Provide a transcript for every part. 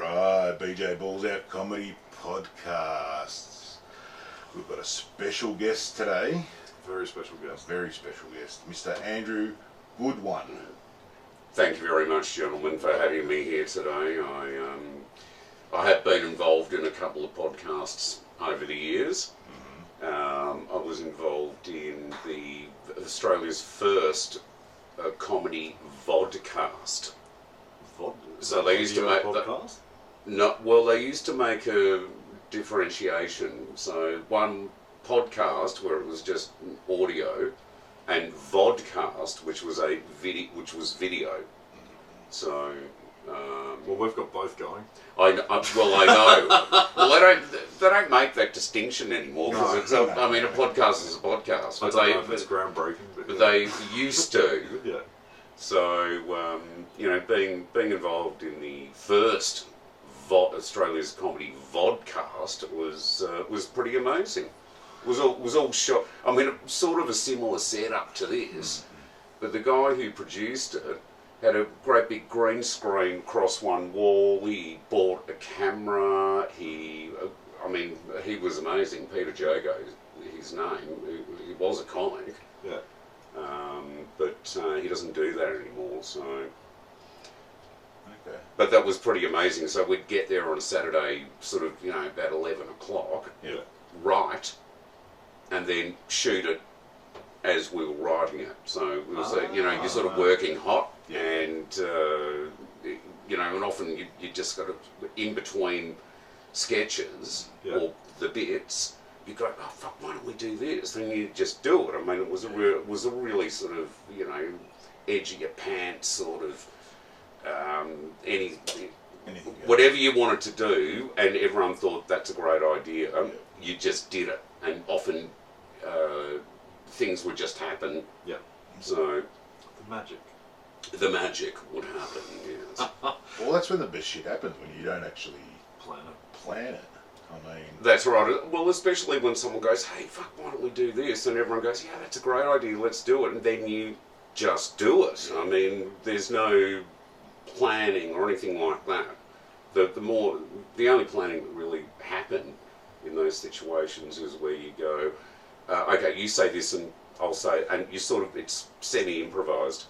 Right, BJ Balls Out Comedy Podcasts. We've got a special guest today. Very special guest. Very special guest, Mr Andrew Goodone. Thank you very much, gentlemen, for having me here today. I have been involved in a couple of podcasts over the years. I was involved in Australia's first comedy vodcast. So they used to make podcast. They used to make a differentiation. So one podcast where it was just audio, and vodcast, which was video. So. Well, we've got both going. I know. Well, they don't make that distinction anymore because a podcast is a podcast. I don't know if it's groundbreaking, but they used to. Yeah. So being involved in the first Australia's comedy vodcast was pretty amazing. Was all shot. I mean, sort of a similar setup to this, but the guy who produced it had a great big green screen across one wall. He bought a camera. He was amazing. Peter Jago, his name. He was a comic. Yeah. But he doesn't do that anymore. So. Okay. But that was pretty amazing. So we'd get there on a Saturday, sort of, about 11 o'clock. Yeah. Write, and then shoot it as we were writing it. So it was, you're sort of working hot. Yeah. And and often you just got to, in between sketches or the bits, you go, oh fuck, why don't we do this? Then you just do it. I mean, it was a really sort of edge of your pants sort of whatever you wanted to do, and everyone thought that's a great idea. You just did it, and often things would just happen. Yeah. So the magic. the magic would happen, yes. Well, that's when the best shit happens, when you don't actually Plan it. I mean... That's right. Well, especially when someone goes, hey, fuck, why don't we do this? And everyone goes, yeah, that's a great idea, let's do it. And then you just do it. I mean, there's no planning or anything like that. The only planning that really happened in those situations is where you go, okay, you say this and I'll say, and you sort of, it's semi-improvised.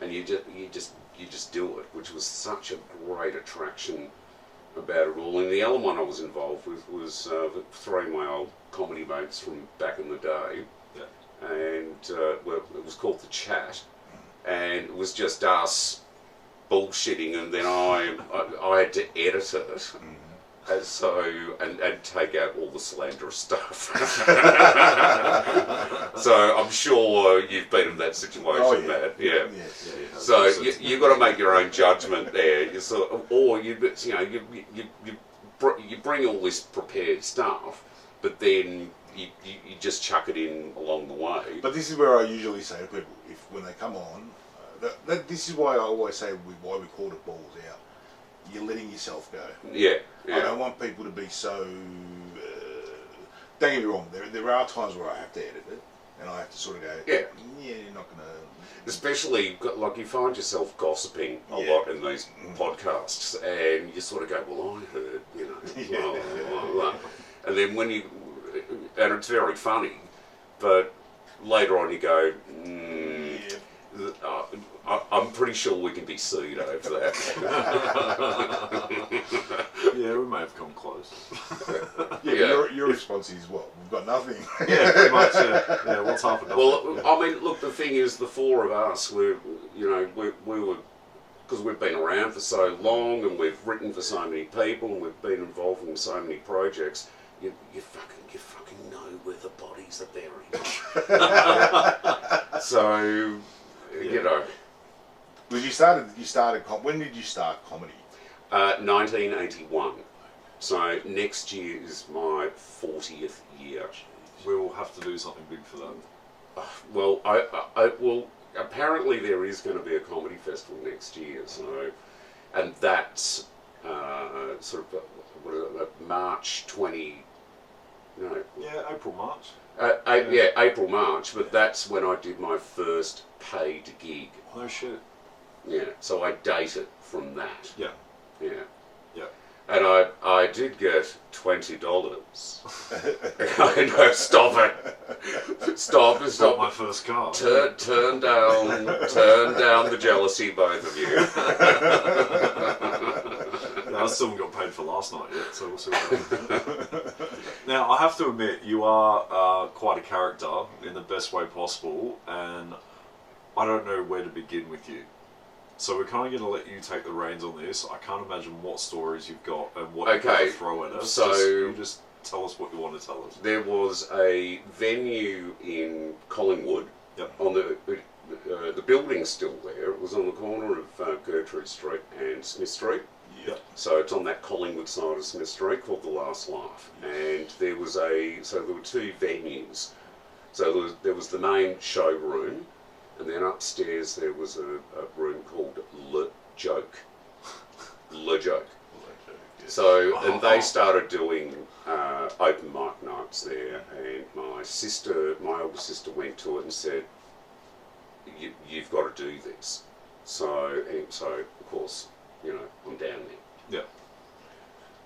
And you just do it, which was such a great attraction about it all. And the other one I was involved with was three of my old comedy mates from back in the day. Yeah. And it was called The Chat, and it was just us bullshitting, and then I had to edit it. And so, and take out all the slanderous stuff. So I'm sure you've been in that situation, Matt. Yeah. Yes. Yeah. So you've got to make your own judgment there. You bring all this prepared stuff, but then you just chuck it in along the way. But this is where I usually say to people, when they come on, this is why I always say why we called it Balls Out. You're letting yourself go. Yeah. I don't want people to be so... don't get me wrong, there are times where I have to edit it, and I have to sort of go, yeah, you're not going to... Especially, like, you find yourself gossiping a lot in these podcasts, and you sort of go, well, I heard, blah, blah, blah. And then when you... And it's very funny, but later on you go, I'm pretty sure we can be sued over that. Yeah, we may have come close. Your response is, what? We've got nothing. Yeah, pretty much. Yeah, what's happened? Well, I mean, look, the thing is, the four of us, we were, because we've been around for so long, and we've written for so many people, and we've been involved in so many projects. You fucking know where the bodies are buried. So, When did you start comedy? 1981. So next year is my 40th year. We will have to do something big for that. Well, well, apparently there is going to be a comedy festival next year. So, and that's sort of March 20. No. Yeah, April, March. April, March. But that's when I did my first paid gig. No shit. Yeah, so I date it from that. Yeah. Yeah. Yeah. did get $20. I know, stop it. Stop. Got my first car. Turn down the jealousy, both of you. I still haven't got paid for last night yet, so we'll see what happens. Now, I have to admit, you are quite a character in the best way possible, and I don't know where to begin with you. So we're kind of going to let you take the reins on this. I can't imagine what stories you've got and what you're going to throw at us. So you just tell us what you want to tell us. There was a venue in Collingwood. Yep. On the building's still there. It was on the corner of Gertrude Street and Smith Street. Yep. So it's on that Collingwood side of Smith Street, called The Last Laugh. And there were two venues. So there was the main showroom, and then upstairs there was a room called Le Joke. Le Joke. So, and they started doing open mic nights there, and my older sister went to it and said, you've got to do this. So of course, I'm down there. Yeah.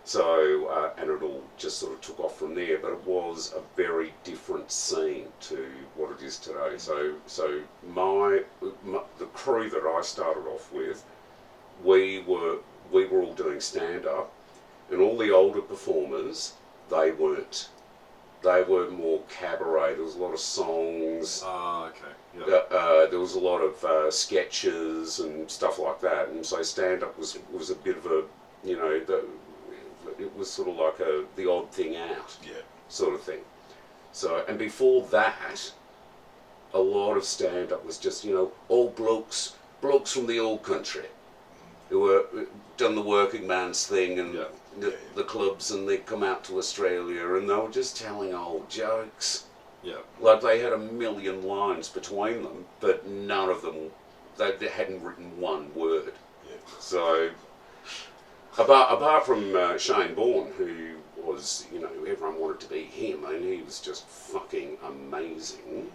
So, and it all just sort of took off from there, but it was a very different scene to what it is today. So the crew that I started off with, we were all doing stand-up, and all the older performers, they weren't. They were more cabaret. There was a lot of songs. Okay. Yeah. There was a lot of sketches and stuff like that, and so stand-up was a bit of a, it was sort of like the odd thing out, sort of thing. So, and before that, a lot of stand-up was just, old blokes from the old country, who were done the working man's thing and the clubs, and they'd come out to Australia and they were just telling old jokes. Yeah. Like they had a million lines between them, but none of them, they hadn't written one word. Yeah. So, apart from Shane Bourne, who was, everyone wanted to be him, and he was just fucking amazing.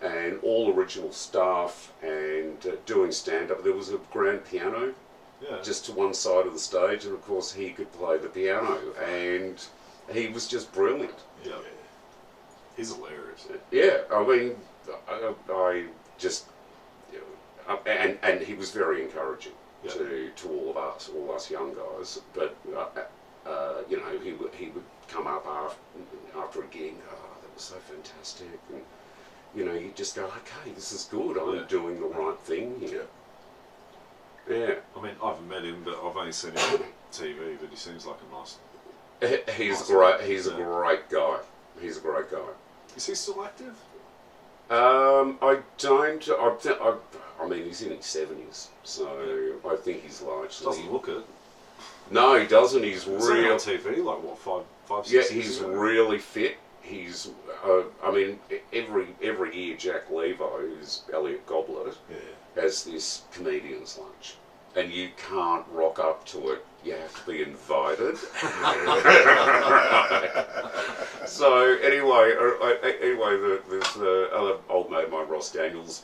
And all original staff and doing stand-up. There was a grand piano just to one side of the stage, and of course he could play the piano, and he was just brilliant. Yeah. He's hilarious. Yeah, I mean, I just, and he was very encouraging to all of us young guys. But he would come up after a gig. Oh, that was so fantastic, and you just go, okay, this is good. I'm doing the right thing here. Yeah. I mean, I haven't met him, but I've only seen him on TV. But he seems like a nice. He's great. He's a great guy. He's a great guy. Is he still active? I don't. I mean, he's in his 70s, so I think he's largely. Doesn't look it. No, he doesn't. He's really real on TV. Like what, five, 6 Yeah, years he's ago? really fit. He's. I mean, every year Jack Levi, who's Elliot Goblet, has this comedian's lunch, and you can't rock up to it. You have to be invited. So anyway, there's other old mate of mine, Ross Daniels,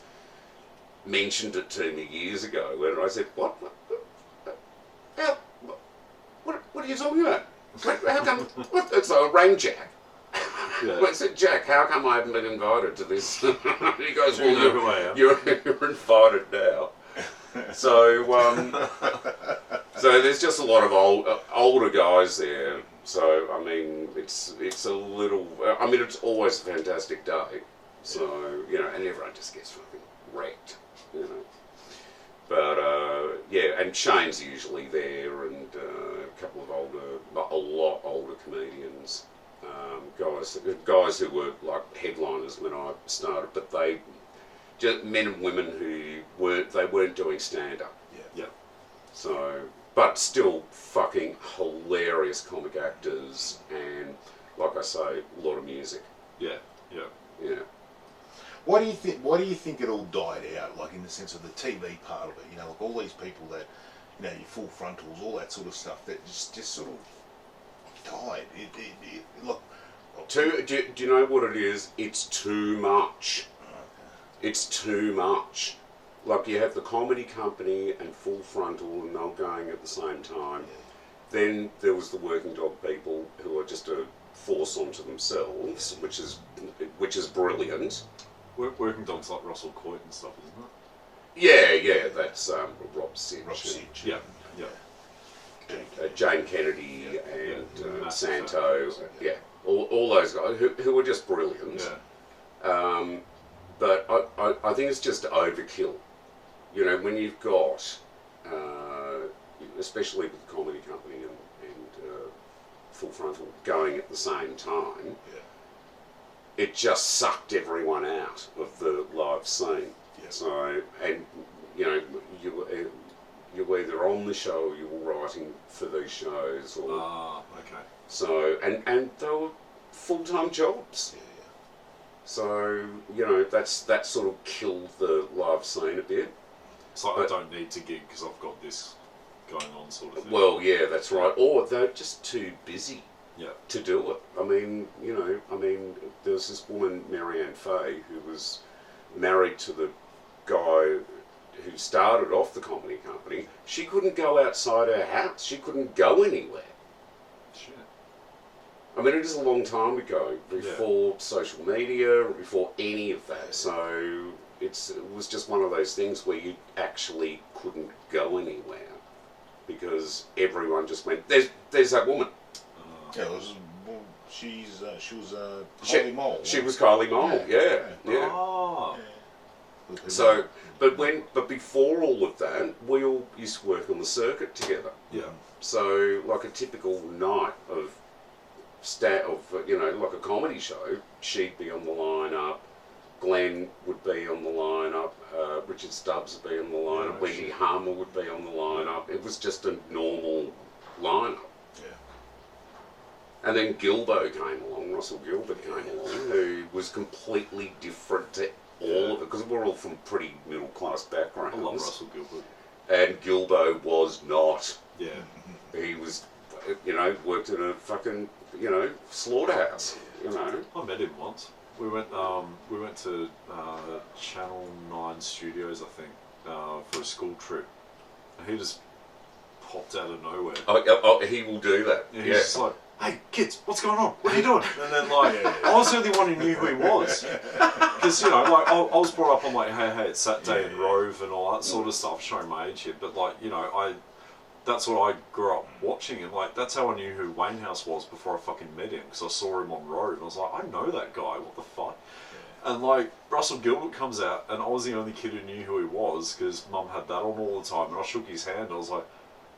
mentioned it to me years ago, and I said, "What are you talking about? How come?" So I rang Jack. Yeah. I said, "Jack, how come I haven't been invited to this?" He goes, You know who I am. You're invited now." So there's just a lot of older guys there. So I mean, it's a little. I mean, it's always a fantastic day. So and everyone just gets fucking wrecked, But and Shane's usually there, and a couple of a lot older comedians, guys who were like headliners when I started, but they. Just men and women who weren't doing stand-up. Yeah. So, but still fucking hilarious comic actors, and like I say, a lot of music. Yeah. Why do you think it all died out? Like in the sense of the TV part of it, like all these people that, your full frontals, all that sort of stuff that just sort of died. Look. Do you know what it is? It's too much. It's too much. Like you have the comedy company and Full Frontal, and they're going at the same time, then there was the working dog people who are just a force onto themselves, which is brilliant. Working dogs like Russell Coit and stuff, isn't it? Yeah, that's Rob Sitch. Rob Sitch. Yeah. Jane Kennedy and Massive Santo. fan. Yeah, all those guys who were just brilliant. Yeah. But I think it's just overkill. You know, when you've got, especially with the comedy company and Full Frontal going at the same time, it just sucked everyone out of the live scene. Yeah. So, and you know, you're either on the show or you're writing for these shows, or Okay. so, and they were full-time jobs. Yeah. So, you know, that sort of killed the live scene a bit. It's like, I don't need to gig because I've got this going on, sort of thing. Well, yeah, that's right. Or they're just too busy Yeah. to do it. I mean, you know, there was this woman, Marianne Fay, who was married to the guy who started off the comedy company. She couldn't go outside her house. She couldn't go anywhere. Shit. I mean, it is a long time ago, before social media, before any of that. So it was just one of those things where you actually couldn't go anywhere because everyone just went, there's that woman. Yeah, she was Kylie Mole. She was Kylie Mole, yeah. Oh. So, but before all of that, we all used to work on the circuit together. Yeah. So, like a typical night of like a comedy show, she'd be on the lineup, Glenn would be on the lineup, Richard Stubbs would be on the lineup, Wendy Harmer would be on the lineup. It was just a normal lineup. And then Gilbo came along, Russell Gilbert came along, who was completely different to all of it, because we're all from pretty middle-class backgrounds. I love Russell Gilbert. And Gilbo was not. Yeah. He was, worked in a fucking, slaughterhouse, I met him once. We went to Channel 9 Studios, I think, for a school trip. And he just popped out of nowhere. Oh, he will do that. And he's just like, hey, kids, what's going on? What are you doing? And then, I was the only one who knew who he was. Because, I was brought up on, Hey, it's Saturday and Rove and all that sort of stuff, showing my age here. But, that's what I grew up watching. And, that's how I knew who Wayne House was before I fucking met him. Because I saw him on Rove. And I was like, I know that guy. What the fuck? And, Russell Gilbert comes out, and I was the only kid who knew who he was, because Mum had that on all the time. And I shook his hand, and I was like,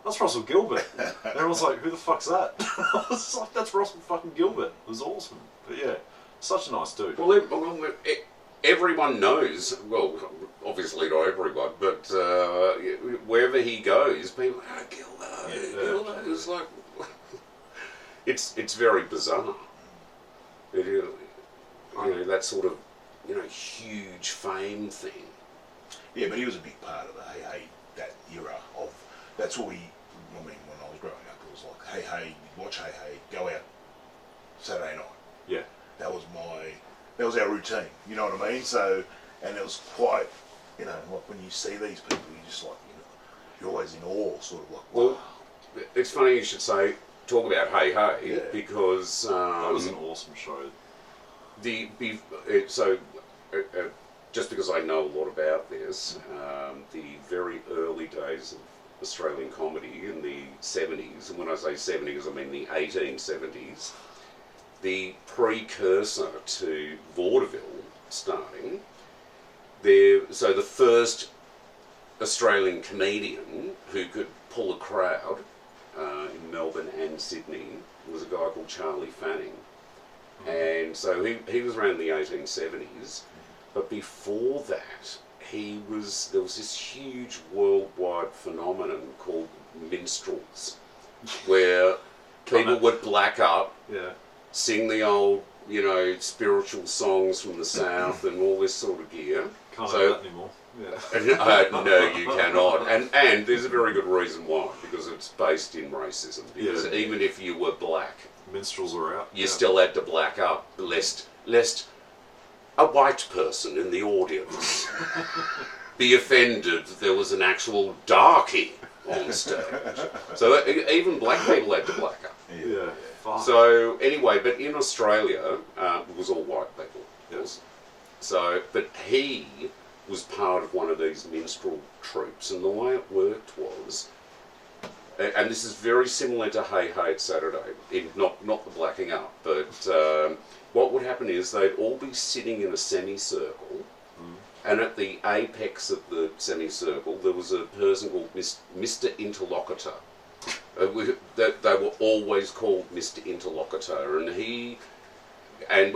that's Russell Gilbert. And everyone's like, who the fuck's that? I was like, that's Russell fucking Gilbert. It was awesome. But yeah, such a nice dude. Well, everyone knows, well, obviously not everyone, but wherever he goes, people are like, Gilbert. It's like, it's very bizarre. It is, that sort of, huge fame thing. Yeah, but he was a big part of the that era of. That's what when I was growing up, it was like, hey, watch Hey, go out Saturday night. Yeah. That was our routine, you know what I mean? So, and it was quite, when you see these people, you're just like, you're always in awe, sort of like, wow. Well, it's funny you should talk about Hey, because... that was an awesome show. Just because I know a lot about this, the very early days of Australian comedy in the 70s, and when I say 70s I mean the 1870s, the precursor to vaudeville starting, so the first Australian comedian who could pull a crowd in Melbourne and Sydney was a guy called Charlie Fanning. And so he was around the 1870s, but before that, there was this huge worldwide phenomenon called minstrels, where people would black up, sing the old, spiritual songs from the South and all this sort of gear. Can't do that anymore. Yeah. No, you cannot. And there's a very good reason why, because it's based in racism. Because even if you were black, minstrels are out. You still had to black up, lest a white person in the audience be offended there was an actual darkie on stage. So even black people had to black up. Yeah. Fuck. So anyway, but in Australia, it was all white people. Yes. So, but he was part of one of these minstrel troupes, and the way it worked was, and this is very similar to Hey Hey It's Saturday, not the blacking up, but what would happen is they'd all be sitting in a semicircle, and at the apex of the semicircle there was a person called Mr Interlocutor. They were always called Mr Interlocutor, and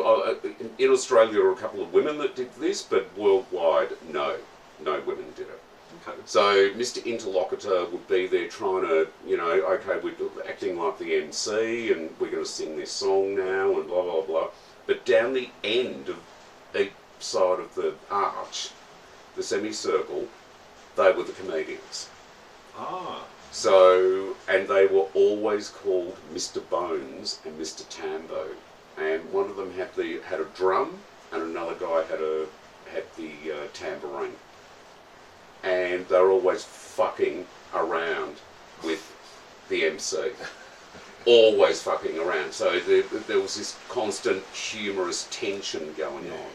in Australia there were a couple of women that did this, but worldwide, no women did it. Okay. So Mr Interlocutor would be there trying to, okay, we're acting like the MC and we're going to sing this song now and blah, blah, blah. But down the end of each side of the arch, the semicircle, they were the comedians. Ah. So, and they were always called Mr Bones and Mr Tambo. And one of them had a drum, and another guy had the tambourine. And they were always fucking around with the MC. Always fucking around. So there was this constant humorous tension going on.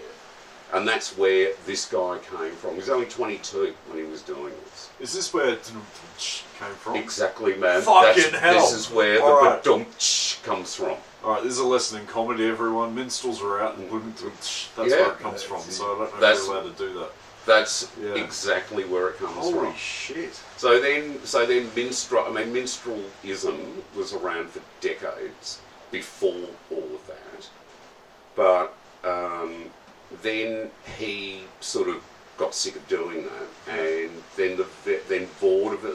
And that's where this guy came from. He was only 22 when he was doing this. Is this where came from? Exactly, man. Fucking hell. This is where the ba-dum-tsh comes from. Alright, this is a lesson in comedy, everyone. Minstrels are out and that's where it comes from. So I don't know if you're allowed to do that. That's exactly where it comes from. Holy shit. So then minstralism was around for decades before all of that. But then he sort of got sick of doing that, and then the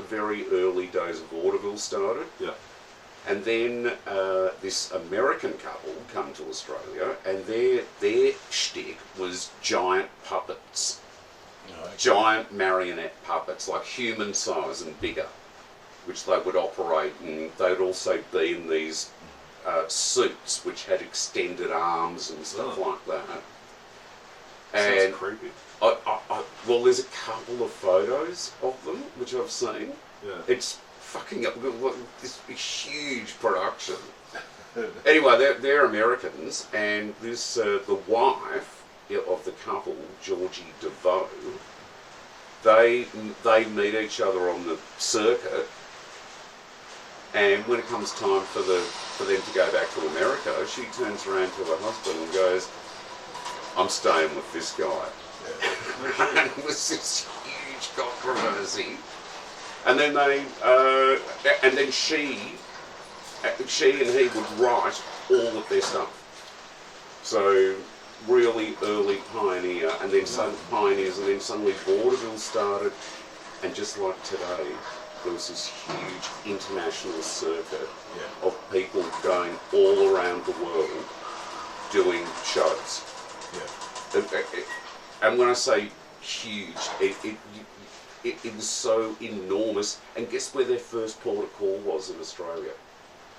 very early days of vaudeville started. Yeah. And then this American couple come to Australia, and their shtick was giant puppets. Giant marionette puppets, like human size and bigger, which they would operate, and they'd also be in these suits which had extended arms and stuff like that. Sounds creepy. Well, there's a couple of photos of them which I've seen. Yeah. It's fucking up. This huge production. Anyway, they're Americans, and this the wife of the couple, Georgie DeVoe, they meet each other on the circuit, and when it comes time for them to go back to America, she turns around to her husband and goes, "I'm staying with this guy." Yeah. And it was this huge controversy, and then she and he would write all of their stuff. So really early pioneer, and then some pioneers, and then suddenly vaudeville started, and just like today, there was this huge international circuit of people going all around the world doing shows. Yeah. And when I say huge, it was so enormous. And guess where their first port of call was in Australia?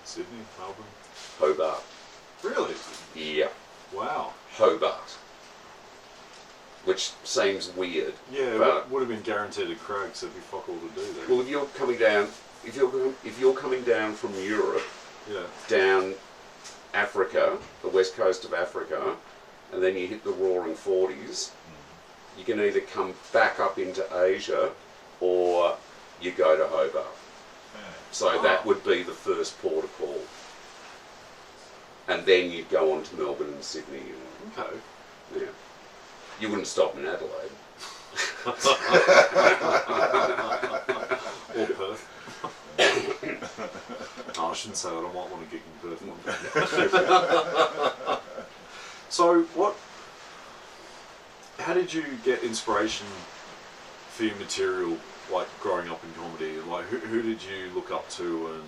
Sydney, Melbourne, Hobart. Really? Yeah. Wow. Hobart. Which seems weird. Yeah, but would have been guaranteed a crowd because there'd be fuck all to do there. Well, if you're coming down from Europe, down Africa, the west coast of Africa, and then you hit the Roaring Forties, you can either come back up into Asia or you go to Hobart. So that would be the first port of call. And then you'd go on to Melbourne and Sydney. Okay. Yeah. You wouldn't stop in Adelaide. Or Perth. No, I shouldn't say that. I might want to get in Perth one day. So, how did you get inspiration for your material, like growing up in comedy? Like, who did you look up to, and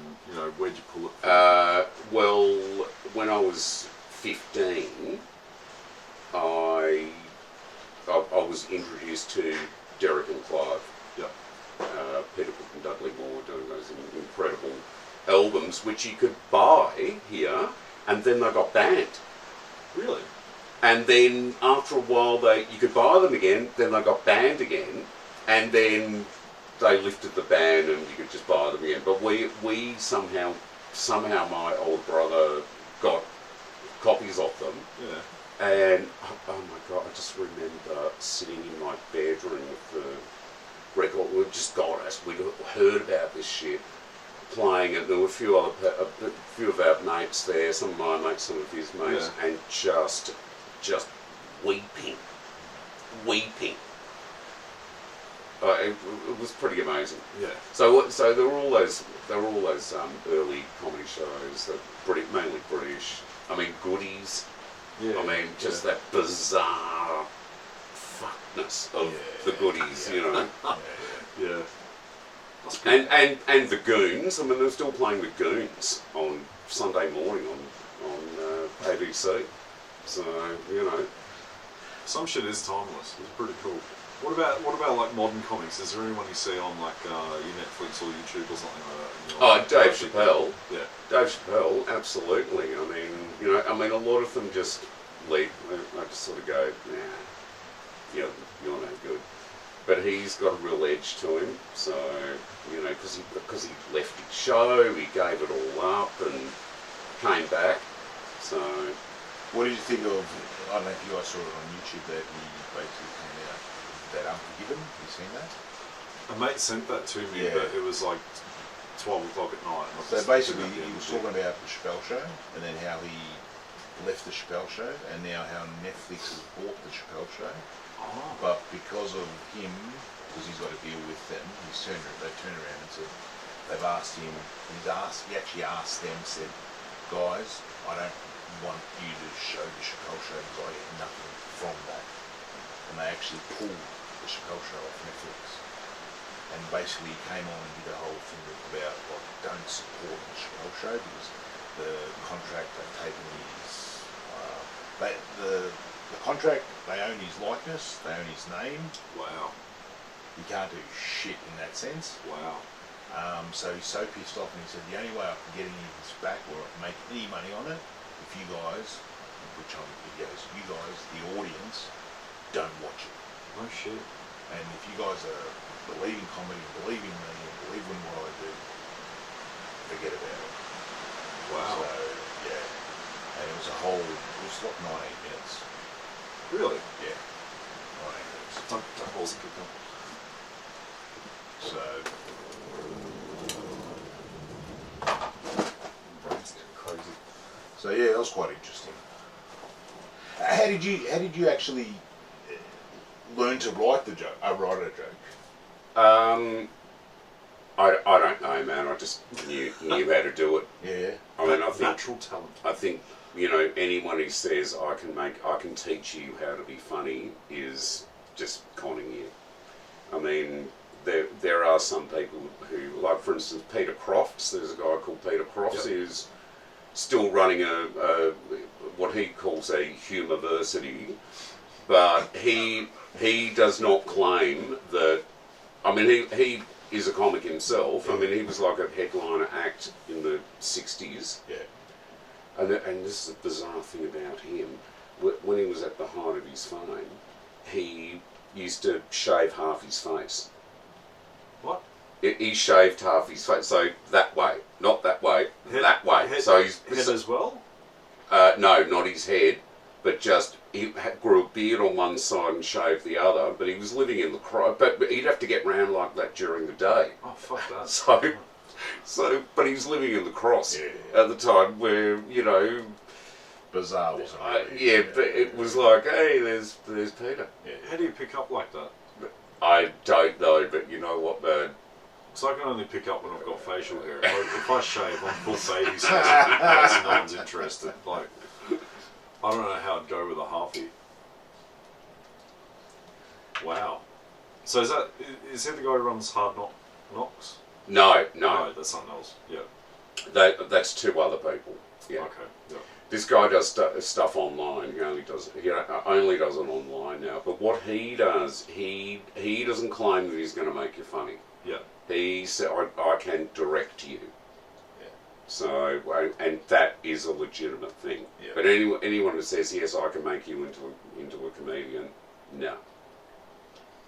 where'd you pull it from? Well, when I was 15, I was introduced to Derek and Clive. Yeah. Peter Cook and Dudley Moore doing those incredible albums, which you could buy here, and then they got banned. Really? And then after a while, you could buy them again, then they got banned again, and then they lifted the ban and you could just buy them again. But we somehow my old brother got copies of them. Yeah. And oh my god, I just remember sitting in my bedroom with the record. We just got us. We heard about this shit playing it. There were a few of our mates there, some of my mates, some of his mates, and just weeping. It was pretty amazing. Yeah. So there were all those early comedy shows that mainly British. I mean, Goodies. Yeah. I mean, just that bizarre fuckness of the Goodies, you know. Yeah. That's good. And the Goons. I mean, they're still playing the Goons on Sunday morning on ABC. So you know, some shit is timeless. It's pretty cool. What about like modern comics? Is there anyone you see on like your Netflix or YouTube or something like that? Dave Chappelle. Yeah. Dave Chappelle, absolutely. I mean, a lot of them just leave. I just sort of go, nah, you're no good. But he's got a real edge to him. So you know, because he left his show, he gave it all up and came back. So. What did you think of? I don't know if you guys saw it on YouTube that he basically came out that Unforgiven. Have you seen that? A mate sent that to me, but it was like 12 o'clock at night. And so basically, he was talking about the Chappelle Show, and then how he left the Chappelle Show, and now how Netflix has bought the Chappelle Show. Oh. But because of him, because he's got to deal with them, they turned around and said they've asked him. He actually asked them, said, guys, I don't want you to show the Chappelle Show because I get nothing from that. And they actually pulled the Chappelle Show off Netflix. And basically he came on and did a whole thing about like don't support the Chappelle Show because the contract they've taken is the contract, they own his likeness, they own his name. Wow. He can't do shit in that sense. Wow. So he's so pissed off and he said the only way I can get any of this back or make any money on it, if you guys, which on videos, you guys, the audience, don't watch it. Oh shit. And if you guys are believing comedy, believing me, and believe in what I do, forget about it. Wow. So, yeah. And it was like 19 minutes. Really? Yeah. 19 minutes. That wasn't good though. So, Brain's getting crazy. so yeah, that was quite interesting. How did you actually learn to write a joke? I don't know, man. I just knew how to do it. Yeah. I mean, I think natural talent. I think anyone who says I can teach you how to be funny is just conning you. I mean, there are some people who, like for instance, Peter Crofts. There's a guy called Peter Crofts who's still running a what he calls a humorversity, but he does not claim that. I mean, he is a comic himself. I mean, he was like a headliner act in the 60s. Yeah. And this is a bizarre thing about him. When he was at the height of his fame, he used to shave half his face. What? He shaved half his face, so that way, not that way, that way. So he's head as well. no, not his head, but just he grew a beard on one side and shaved the other. But he was living in the but he'd have to get round like that during the day. Oh fuck that. But he was living in the Cross at the time, where Bizarre, wasn't it? yeah, but it was like, hey, there's Peter. Yeah. How do you pick up like that? I don't know, but you know what, man? So I can only pick up when I've got facial hair. If I shave, I'm full baby size. And no one's interested. Like, I don't know how I'd go with a halfie. Wow. So is he the guy who runs Hard Knocks? No, that's something else. Yeah. That's two other people. Yeah. Okay. Yeah. This guy does stuff online. He only does it online now. But what he does, he doesn't claim that he's going to make you funny. Yeah. He said, I can direct you. Yeah. So, and that is a legitimate thing. Yeah. But anyone who says, yes, I can make you into a comedian, no.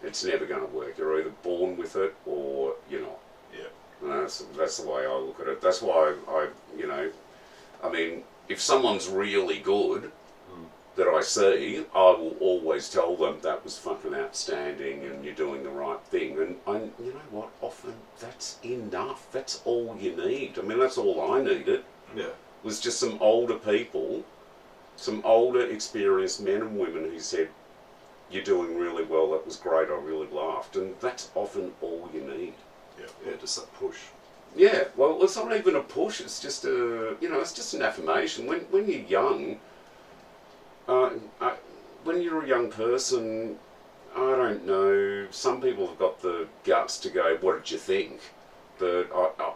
It's never going to work. You're either born with it or you're not. Yeah. And that's the way I look at it. That's why I mean, if someone's really good that I see, I will always tell them that was fucking outstanding and you're doing the right thing. And you know what? Often that's enough. That's all you need. I mean, that's all I needed. Yeah. Was just some older people, some older experienced men and women who said, "You're doing really well. That was great. I really laughed." And that's often all you need. Yeah, just that push. Yeah, well, it's not even a push. It's just it's just an affirmation. When you're young, when you're a young person, I don't know. Some people have got the guts to go, "What did you think?" But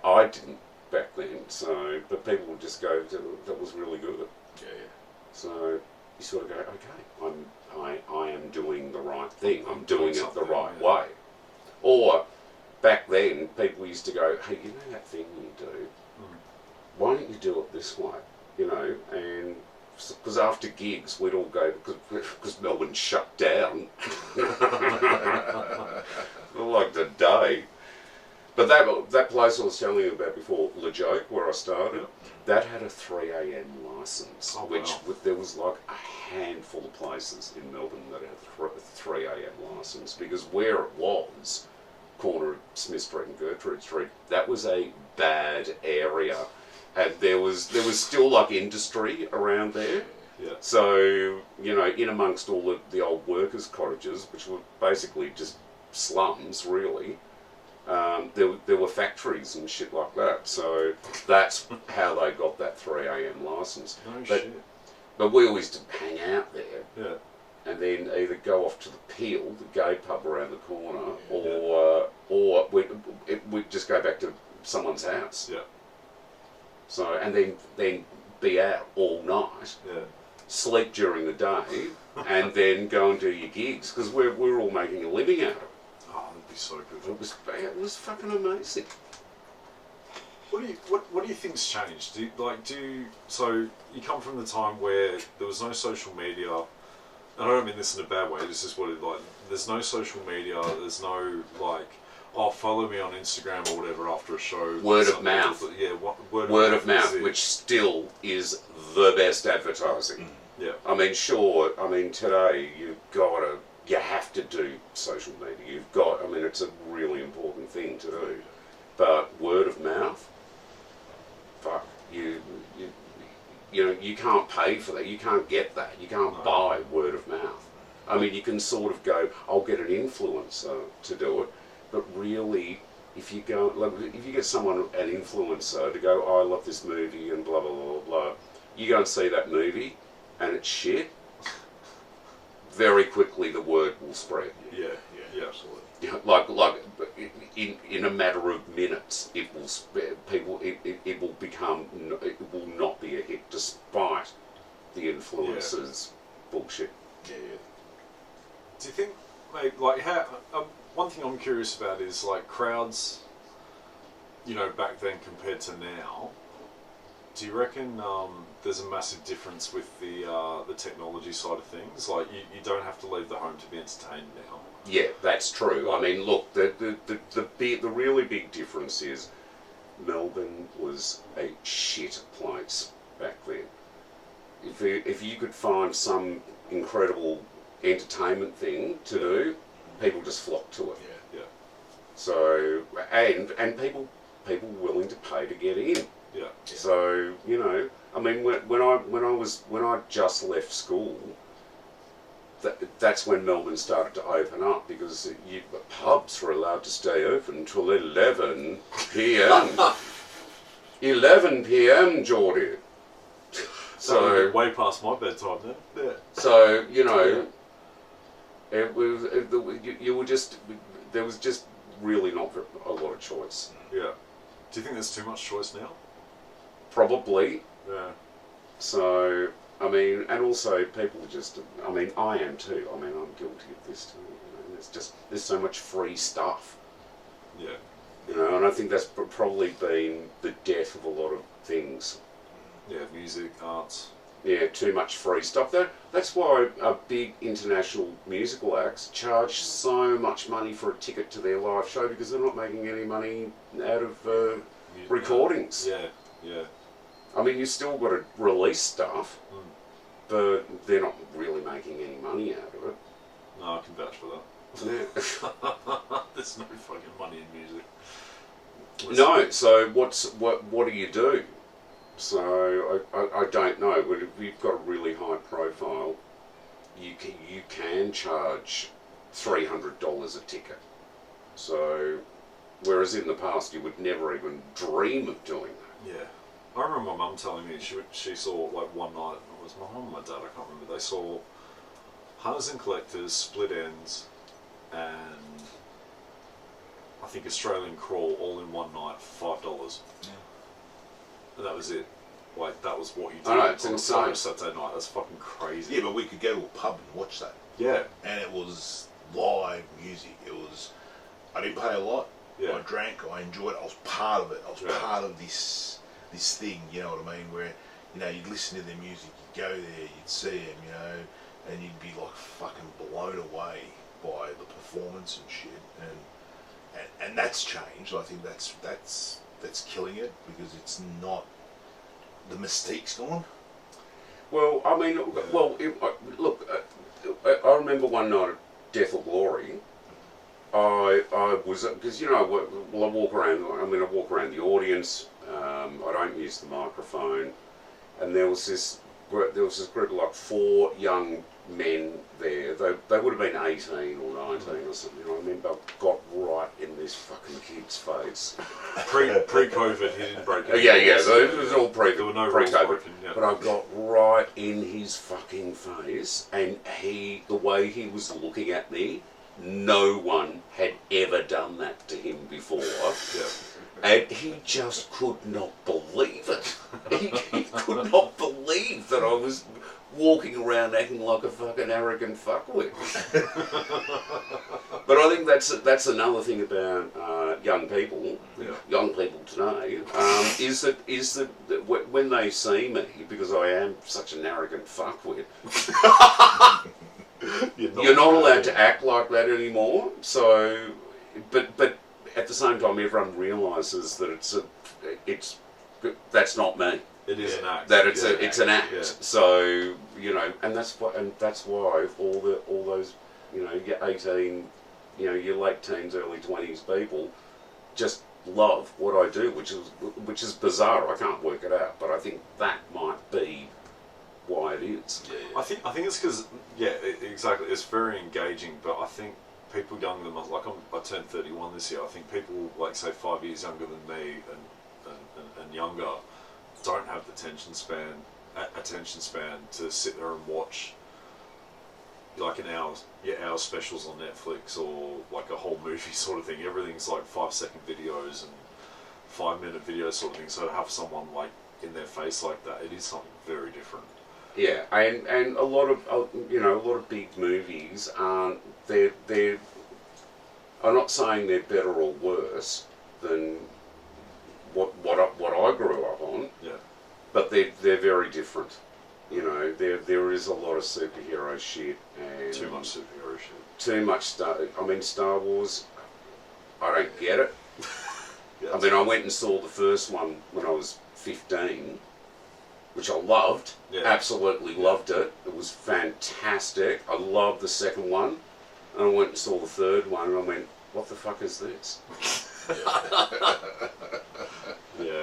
I didn't back then. So, but people would just go, "That was really good." Yeah. So you sort of go, "Okay, I am doing the right thing. I'm doing it the right way." Or back then, people used to go, "Hey, you know that thing you do? Why don't you do it this way?" You know, and because after gigs, we'd all go, because Melbourne shut down. Like the day. But that place I was telling you about before, Le Joke, where I started, that had a 3 a.m. licence, which there was like a handful of places in Melbourne that had a 3 a.m. licence, because where it was, corner of Smith Street and Gertrude Street, that was a bad area, and there was still like industry around there. Yeah. So in amongst all the old workers' cottages, which were basically just slums, really, there were factories and shit like that. So that's how they got that 3 a.m. licence. No shit. But we always did hang out there. Yeah. And then either go off to the Peel, the gay pub around the corner, or we'd just go back to someone's house. Yeah. So, and then be out all night, sleep during the day, and then go and do your gigs, because we're all making a living out of it. Oh, that'd be so good. It was fucking amazing. What do you think's changed? So you come from the time where there was no social media, and I don't mean this in a bad way. This is what it like. There's no social media. There's no like, follow me on Instagram or whatever after a show. Word of mouth. Yeah, word of mouth, which still is the best advertising. Yeah. I mean, sure. I mean, today you have to do social media. It's a really important thing to do. But word of mouth, fuck, you can't pay for that. You can't get that. You can't buy word of mouth. I mean, you can sort of go, I'll get an influencer to do it, but really, if you get someone, an influencer, to go, I love this movie and blah blah blah blah, you go and see that movie, and it's shit. Very quickly, the word will spread. Yeah, absolutely. Like in a matter of minutes, it will will not be a hit, despite the influencers' bullshit. Yeah. Do you think, like how? One thing I'm curious about is like crowds. Back then compared to now. Do you reckon there's a massive difference with the technology side of things? Like you don't have to leave the home to be entertained now. Yeah, that's true. I mean, look, the really big difference is Melbourne was a shit place back then. If you could find some incredible entertainment thing to do, people just flock to it. Yeah. So and people willing to pay to get in. Yeah. So I mean, when I just left school, that's when Melbourne started to open up, because pubs were allowed to stay open until 11 p.m. 11 p.m. Geordie. So way past my bedtime then. Yeah. So it was there was just really not a lot of choice. Yeah. Do you think there's too much choice now? Probably. Yeah. So, I mean, and also people just, I mean, I am too. I mean, I'm guilty of this too. There's so much free stuff. Yeah. And I think that's probably been the death of a lot of things. Yeah, music, arts. Yeah, too much free stuff. That's why big international musical acts charge so much money for a ticket to their live show, because they're not making any money out of recordings. Yeah, yeah. I mean, you still got to release stuff, but they're not really making any money out of it. No, I can vouch for that. Yeah. There's no fucking money in music. No, so what do you do? So I don't know, but if you've got a really high profile, you can charge $300 a ticket. So, whereas in the past you would never even dream of doing that. Yeah. I remember my mum telling me she saw, like, one night, it was my mum and my dad, I can't remember, they saw Hunters and Collectors, Split Ends, and I think Australian Crawl all in one night for $5. Yeah. And that was it. Like, that was what you did I know, it's on insane. a Saturday night. That's fucking crazy. Yeah, but we could go to a pub and watch that. Yeah. And it was live music. I didn't pay a lot. Yeah. I drank, I enjoyed it, I was part of it. I was Yeah. part of this thing, you know what I mean, where, you know, you'd listen to their music, you'd go there, you'd see them, you know, and you'd be like fucking blown away by the performance and shit. And that's changed. I think that's killing it, because it's not, the mystique's gone. Well, I mean, I remember one night at Death or Glory, I was, because, you know, well, I walk around the audience, I don't use the microphone, and there was this group of like 4 young men there. They would have been 18 or 19 or something. I remember I got right in this fucking kid's face. Pre-COVID, he didn't break it. Yeah, it was all There were no rules pre-COVID. broken, yeah. But I got right in his fucking face, and the way he was looking at me, no one had ever done that to him before. Yeah. And he just could not believe it. He could not believe that I was walking around acting like a fucking arrogant fuckwit. But I think that's another thing about young people today, is that when they see me, because I am such an arrogant fuckwit, you're not allowed to act like that anymore. So, but at the same time, everyone realises that that's not me. It is an act. That it's an act. Yeah. So, you know, and that's why all those, you know, your 18, you know, your late teens, early 20s people just love what I do, which is bizarre. I can't work it out, but I think that might be why it is. I think it's because exactly. It's very engaging, but I think people younger than us, like I turned 31 this year. I think people like say 5 years younger than me and younger don't have the attention span to sit there and watch like an hour specials on Netflix or like a whole movie sort of thing. Everything's like 5-second videos and 5-minute videos sort of thing. So to have someone like in their face like that, it is something very different. Yeah, and a lot of big movies aren't. They're. I'm not saying they're better or worse than what I grew up on. Yeah. But they're very different. You know, there is a lot of superhero shit and too much superhero shit. Too much Star Wars. I don't get it. Yeah, I mean, I went and saw the first one when I was 15. Which I loved, absolutely loved it. It was fantastic. I loved the second one, and I went and saw the third one, and I went, "What the fuck is this?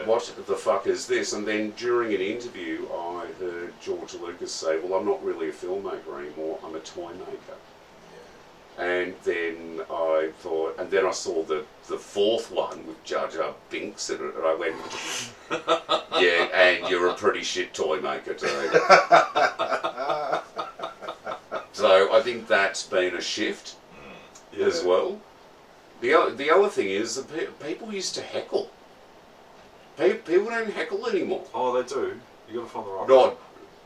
What the fuck is this?" And then during an interview, I heard George Lucas say, "Well, I'm not really a filmmaker anymore. I'm a toy maker." And then I thought, and then I saw the fourth one with Jar Jar Binks in it, and I went, "Yeah, and you're a pretty shit toy maker too." So I think that's been a shift as well. The other thing is that people used to heckle. People don't heckle anymore. Oh, they do. You got to find the right.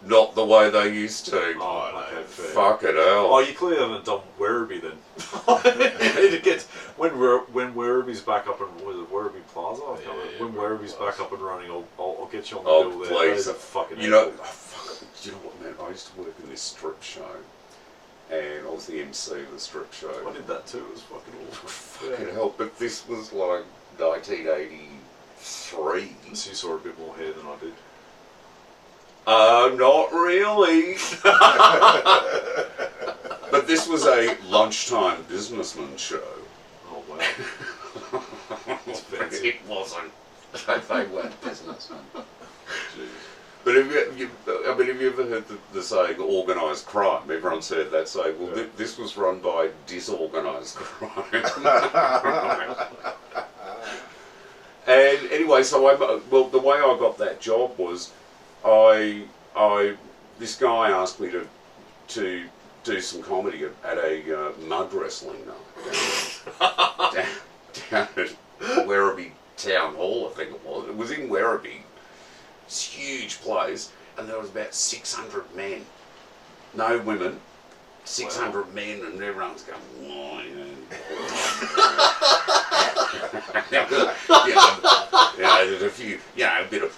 Not the way they used to. Oh, okay, fair. Fuck it hell. Oh, you clearly haven't done Werribee then. It gets when Werribee's back up and was it Werribee Plaza? I can't remember. When Werribee's back up and running, I'll get you on the bill there. Please, fucking. you know used to work in this strip show, and I was the MC of the strip show. I did that too. It was fucking awful. Fucking hell! But this was like 1983. So you saw a bit more hair than I did. Not really. But this was a lunchtime businessman show. Oh wow. It's fancy. It wasn't. They weren't businessmen. Jeez. But have you ever heard the saying organised crime? Everyone's heard that saying. Well, Yeah. this was run by disorganised crime. And anyway, so the way I got that job was, this guy asked me to do some comedy at a mud wrestling night down at Werribee Town Hall, I think it was. It was in Werribee. It's a huge place, and there was about 600 men, no women, 600 men, and everyone's going, oh, there's a few, a bit of,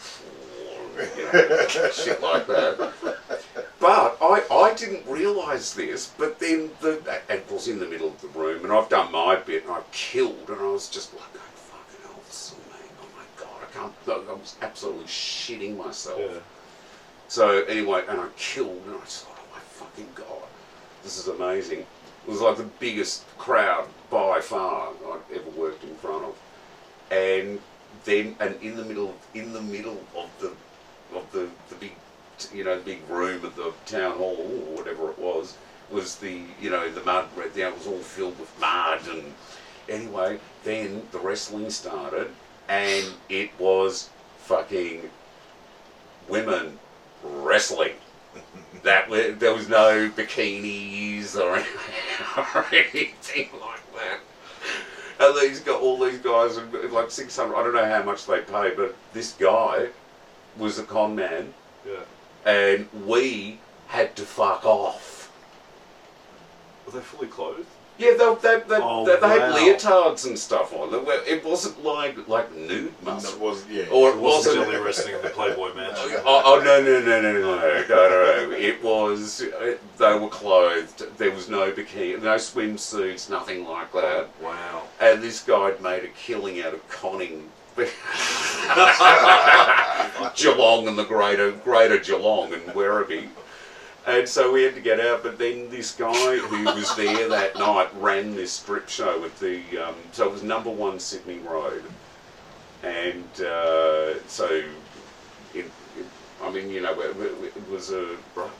shit like that. But I didn't realise this, but then it was in the middle of the room, and I've done my bit, and I've killed, and I was just like, oh, fucking hell, this is amazing. Oh my God, I was absolutely shitting myself. Yeah. So anyway, and I killed, and I just thought, oh my fucking God, this is amazing. It was like the biggest crowd by far I'd ever worked in front of. And then, in the middle of the big, the big room at the town hall or whatever it was the, the mud, it was all filled with mud. And anyway, then the wrestling started, and it was fucking women wrestling. There was no bikinis or anything like that. And all these guys, like 600, I don't know how much they pay, but this guy was a con man. Yeah. And we had to fuck off. Were they fully clothed? Yeah, they had wow. leotards and stuff on. It wasn't like nude muscle. It was, yeah. Or it Wasn't wasn't. jelly wrestling in the Playboy Mansion. No. It was. They were clothed. There was no bikini, no swimsuits, nothing like that. Wow. And this guy had made a killing out of conning Geelong and the greater Geelong and Werribee. And so we had to get out, but then this guy who was there that night ran this strip show at the, so it was number 1 Sydney Road. And it was a,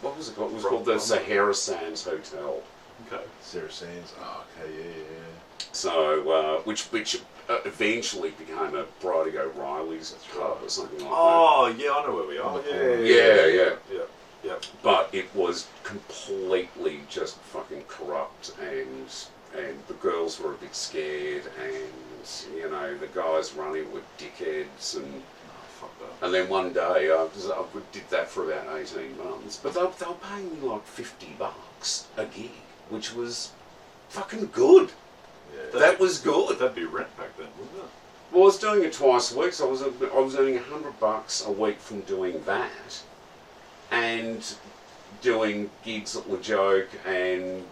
what was it called? It was called the Sahara Sands Hotel. Okay. Sarah Sands. Oh, okay, yeah. So, which eventually became a Bridie O'Reilly's pub or something like that. Oh, yeah, I know where we are. Yeah. Yeah. But it was completely just fucking corrupt, and the girls were a bit scared, and the guys running were dickheads, and Fuck that. and then one day I did that for about 18 months, but they were paying me like $50 a gig, which was fucking good. Yeah. That was good. That'd be rent back then, wouldn't it? Well, I was doing it twice a week, so I was earning $100 a week from doing that, and doing gigs at La Joke, and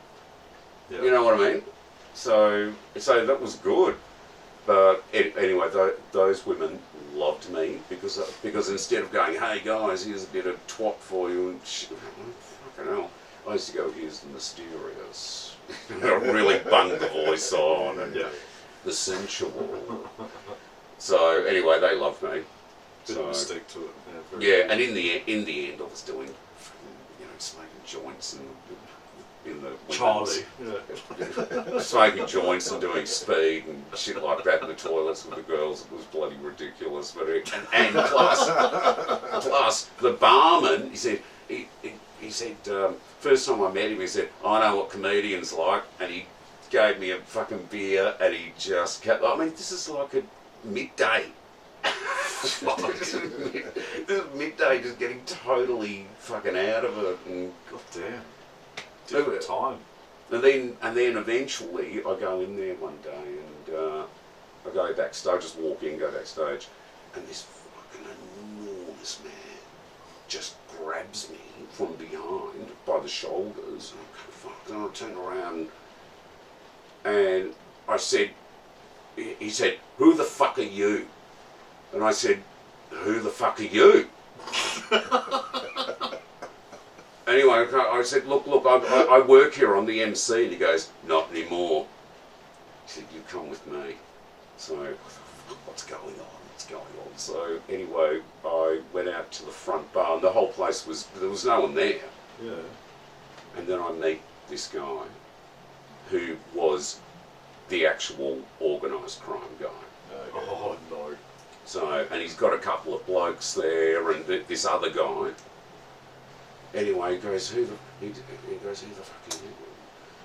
Yeah. you know what I mean. So that was good. But anyway, those women loved me because instead of going, hey guys, here's a bit of twat for you, and shit, fucking hell, I used to go, here's the mysterious. I really bunged the voice on, and Yeah. the sensual. So anyway, they loved me. Didn't stick to it. Very Yeah, good. and in the end, I was doing, smoking joints in the Charlie. Yeah. smoking joints and doing speed and shit like that in the toilets with the girls. It was bloody ridiculous. But and plus the barman, he said first time I met him, he said, I know what comedians like, and he gave me a fucking beer, and he just kept. I mean, this is like a midday. This is midday, just getting totally fucking out of it, and God damn. Different time. And then eventually I go in there one day, and I go backstage, just walk in, go backstage, and this fucking enormous man just grabs me from behind by the shoulders. And I go, fuck, then I turn around and I said, he said, who the fuck are you? And I said, who the fuck are you? Anyway, I said, look, I work here on the MC. And he goes, not anymore. He said, you come with me. So, what's going on? So, anyway, I went out to the front bar, and the whole place there was no one there. Yeah. And then I meet this guy, who was the actual organised crime guy. Okay. Oh no. So, and he's got a couple of blokes there, and this other guy. Anyway, he goes, who the fuck are you?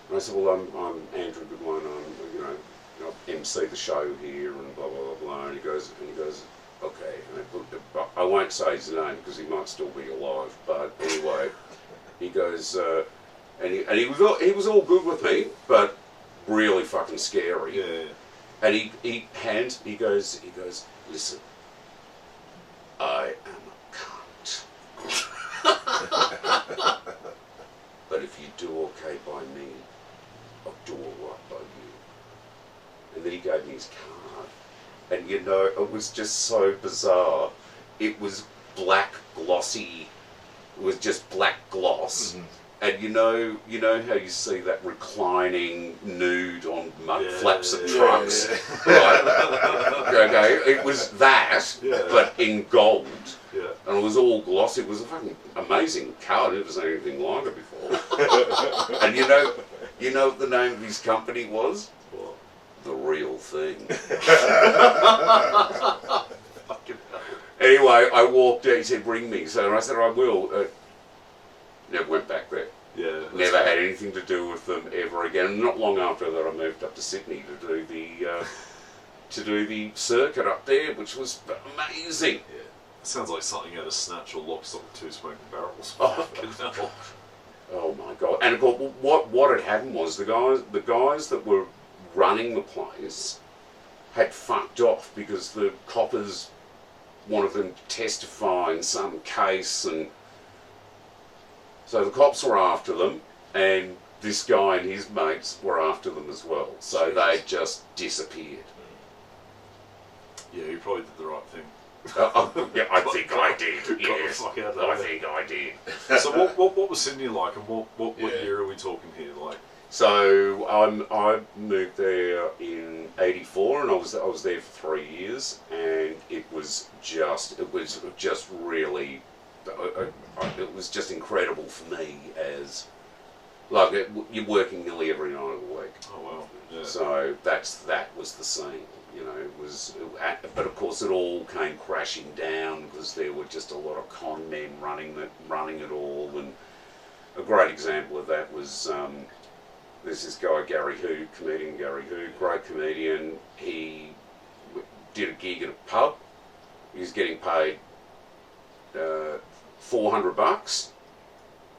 And I said, well, I'm Andrew Goodone. I MC the show here, and blah blah blah. And he goes, okay. And I won't say his name because he might still be alive. But anyway, he goes, and he was all good with me, but really fucking scary. Yeah. And he goes, listen, I am a cunt. But if you do okay by me, I'll do all right by you. And then he gave me his card. And you know, it was just so bizarre. It was black glossy. It was just black gloss. Mm-hmm. And you know how you see that reclining nude on mud flaps of trucks? Yeah. Right? Okay, it was that, but in gold. Yeah. And it was all glossy. It was a fucking amazing card. I've never seen anything like it before. And you know what the name of his company was? What? The Real Thing. Anyway, I walked out. He said, "Bring me." So I said, "I will." Never went back there. Yeah. Never had anything to do with them ever again. Not long after that, I moved up to Sydney to do the circuit up there, which was amazing. Yeah. Sounds like something out of Snatch or Lock, Stock and Two Smoking Barrels. Oh, oh my god! And of course, what had happened was the guys that were running the place had fucked off because the coppers wanted them to testify in some case, and so the cops were after them, and this guy and his mates were after them as well. So they just disappeared. Yeah, you probably did the right thing. Yeah, I think I did. Yes, I think I did. So what was Sydney like, and what year are we talking here? Like, so I moved there in '84, and I was there for 3 years, and it was just really. It was just incredible for me as, like, you're working nearly every night of the week. Oh wow! Yeah. So that was the scene, you know. It was, but of course it all came crashing down because there were just a lot of con men running it all. And a great example of that was there's this guy comedian Gary Hood, great comedian. He did a gig at a pub. He was getting paid $400,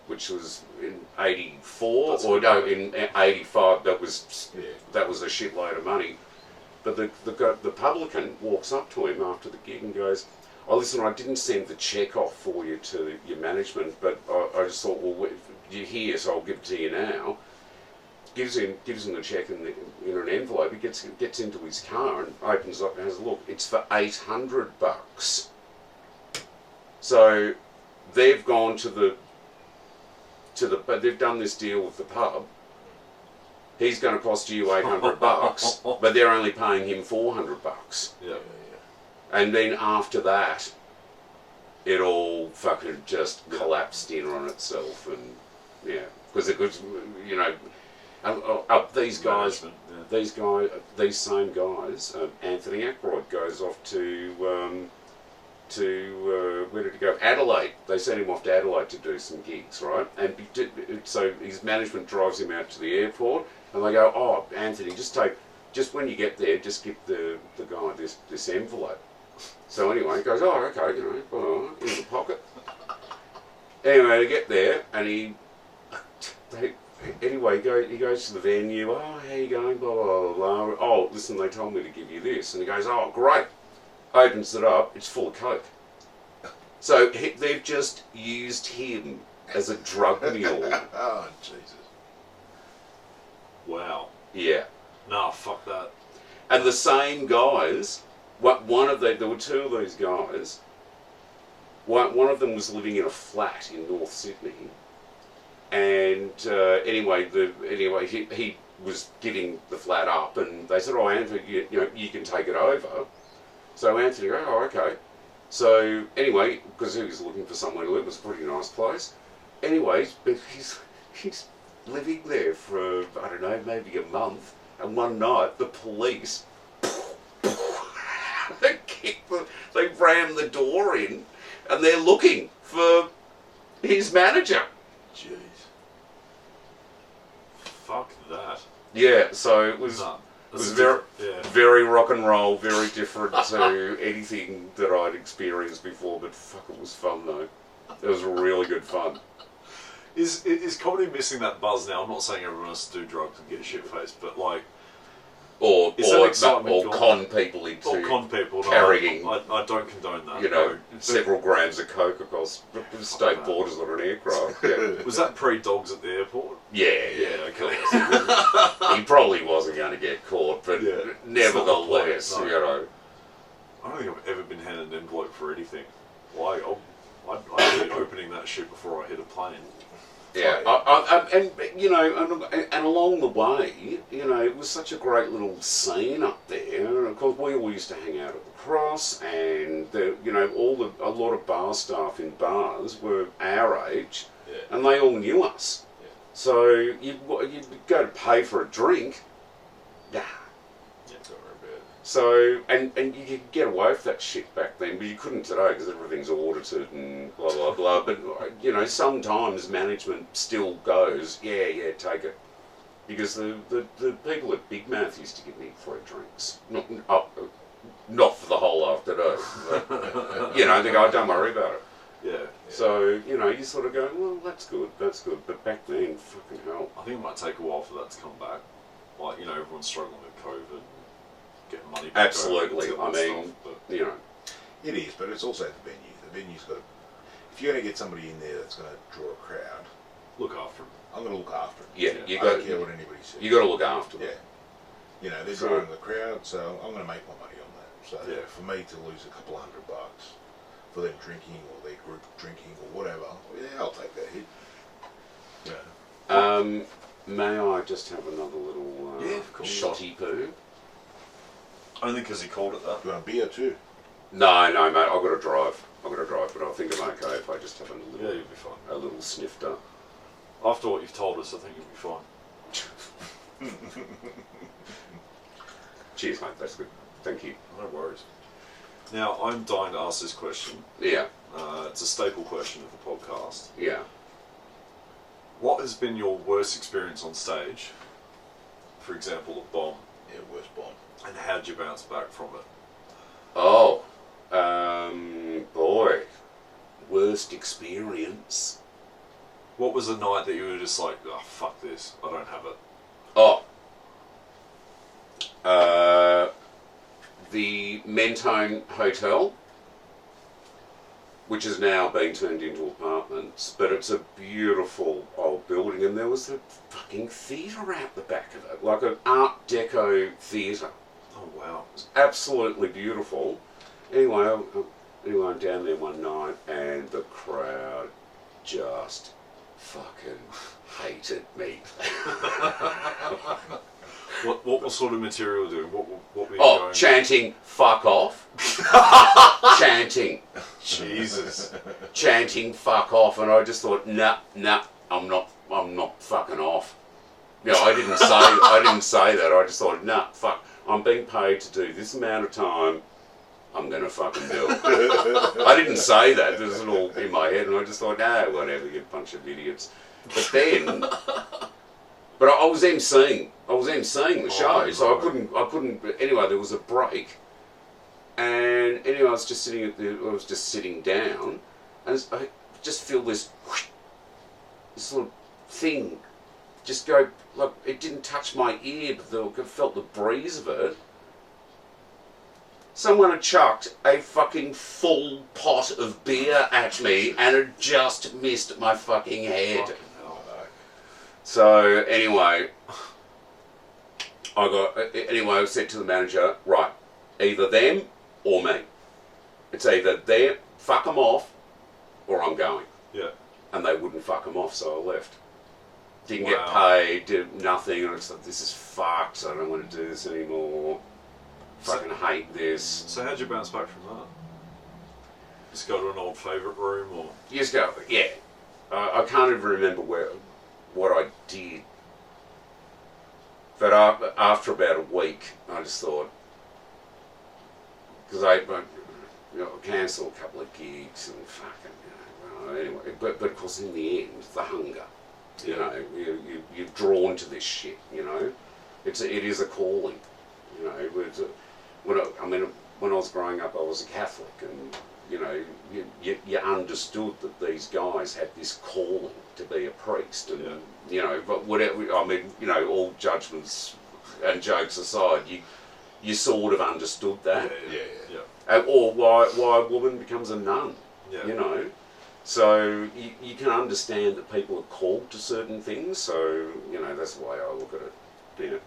which was in '84 in '85. That was a shitload of money. But the publican walks up to him after the gig and goes, "Oh, listen, I didn't send the check off for you to your management, but I just thought, well, you're here, so I'll give it to you now." Gives him the check in an envelope. He gets into his car and opens up and has a look. It's for $800. So they've gone but they've done this deal with the pub. He's going to cost you $800, but they're only paying him $400. Yeah. And then after that, it all fucking just collapsed in on itself, and because it was, you know, these guys, these same guys, Anthony Aykroyd goes off to where did he go? Adelaide. They sent him off to Adelaide to do some gigs, right? And so his management drives him out to the airport, and they go, "Oh, Anthony, just when you get there, just give the guy this envelope." So anyway, he goes, "Oh, okay, you know, in the pocket." Anyway, they get there, and he goes to the venue. "Oh, how you going? Blah blah blah. Oh, listen, they told me to give you this," and he goes, "Oh, great." Opens it up, it's full of coke. So they've just used him as a drug mule. Oh, Jesus. Wow. Yeah. Nah, fuck that. And the same guys, there were two of these guys. One of them was living in a flat in North Sydney, and anyway, he was giving the flat up, and they said, "Oh, Anthony, you can take it over." So Anthony, "Oh, okay." So anyway, because he was looking for somewhere to live, it was a pretty nice place. Anyways, but he's living there for, I don't know, maybe a month, and one night the police they ram the door in, and they're looking for his manager. Jeez. Fuck that. Yeah, so it was Nah, it was that's very rock and roll, very different to anything that I'd experienced before. But fuck, it was fun though. It was really good fun. Is comedy missing that buzz now? I'm not saying everyone has to do drugs and get shit faced, but like, Or excitement con people into or con people. carrying, No, I don't condone that. you know, No. several grams of coke across state borders on an aircraft. Yeah, Was that pre-dogs at the airport? yeah, okay. He probably wasn't going to get caught, but Yeah. nevertheless, It's not the point, no. you know. I don't think I've ever been handed an envelope for anything. Like, I'd be opening that shit before I hit a plane. Yeah, and you know, and along the way, you know, it was such a great little scene up there. And of course, we all used to hang out at the Cross, and you know, a lot of bar staff in bars were our age, and they all knew us. Yeah. So you'd go to pay for a drink, nah. Yeah, don't worry about it. So and you could get away with that shit back then, but you couldn't today because everything's audited and blah blah blah. But you know, sometimes management still goes, yeah, take it, because the people at Big Mouth used to give me free drinks, not for the whole afternoon. But, you know, they go, don't worry about it. Yeah. So you know, you sort of go, well, that's good. But back then, fucking hell. I think it might take a while for that to come back. Like, you know, everyone's struggling with COVID. Getting money back. Absolutely. Over, I mean, stuff, but you know. It is, but it's also the venue. The venue's got to... If you're going to get somebody in there that's going to draw a crowd, look after them. I'm going to look after them. Yeah, Yeah. you I don't got care what anybody says. you got to look after them. Yeah. You know, they're So- drawing the crowd, so I'm going to make my money on that. So Yeah. for me to lose a couple $100 for them drinking or their group drinking or whatever, yeah, I'll take that hit. Yeah. May I just have another little Yeah, of course. shotty poo? Only because he called it that. You want a beer too? No, mate. I've got to drive. But I think I'm okay if I just have Yeah, you'll be fine. a little snifter. After what you've told us, I think you'll be fine. Cheers, mate. That's good. Thank you. No worries. Now, I'm dying to ask this question. Yeah, It's a staple question of the podcast. yeah. What has been your worst experience on stage? For example, a bomb. Yeah, worst bomb. And how'd you bounce back from it? Oh, boy. Worst experience. What was the night that you were just like, oh, fuck this, I don't have it? Oh. The Mentone Hotel, which is now being turned into apartments, but it's a beautiful old building, and there was a fucking theatre out the back of it, like an Art Deco theatre. Oh, wow. It's absolutely beautiful. Anyway, I'm down there one night, and the crowd just fucking hated me. What sort of material doing? What were you Oh, going chanting, fuck off. Chanting. Jesus. Chanting, fuck off. And I just thought, nah, I'm not fucking off. You know, I didn't say that. I just thought, nah, fuck. I'm being paid to do this amount of time. I'm going to fucking do it. I didn't say that. It was all in my head, and I just thought, nah, whatever, you bunch of idiots. But then, but I was emceeing the show, Oh, so right. I couldn't. Anyway, there was a break, and anyway, I was just sitting down, and I just feel this sort of thing just go, like, it didn't touch my ear, but I felt the breeze of it. someone had chucked a fucking full pot of beer at me and it just missed my fucking head. Fucking hell. So anyway, I said to the manager, right, either them or me. It's either them, fuck them off, or I'm going. Yeah. And they wouldn't fuck them off, so I left. Didn't Wow. get paid, did nothing, and it's like, this is fucked, I don't want to do this anymore. Fucking hate this. So how'd you bounce back from that? Just go to an old favourite room, or? You just go, yeah. I can't even remember what I did. But after about a week, I just thought, because I cancelled a couple of gigs and fucking, anyway. But of course, in the end, the hunger. You know, you're drawn to this shit. You know, it is a calling. You know, when I was growing up, I was a Catholic, and you know, you understood that these guys had this calling to be a priest, and you know, but whatever. I mean, you know, all judgments and jokes aside, you sort of understood that. Or why a woman becomes a nun. Yeah. You know. So you can understand that people are called to certain things, so, you know, that's the way I look at it. Yeah.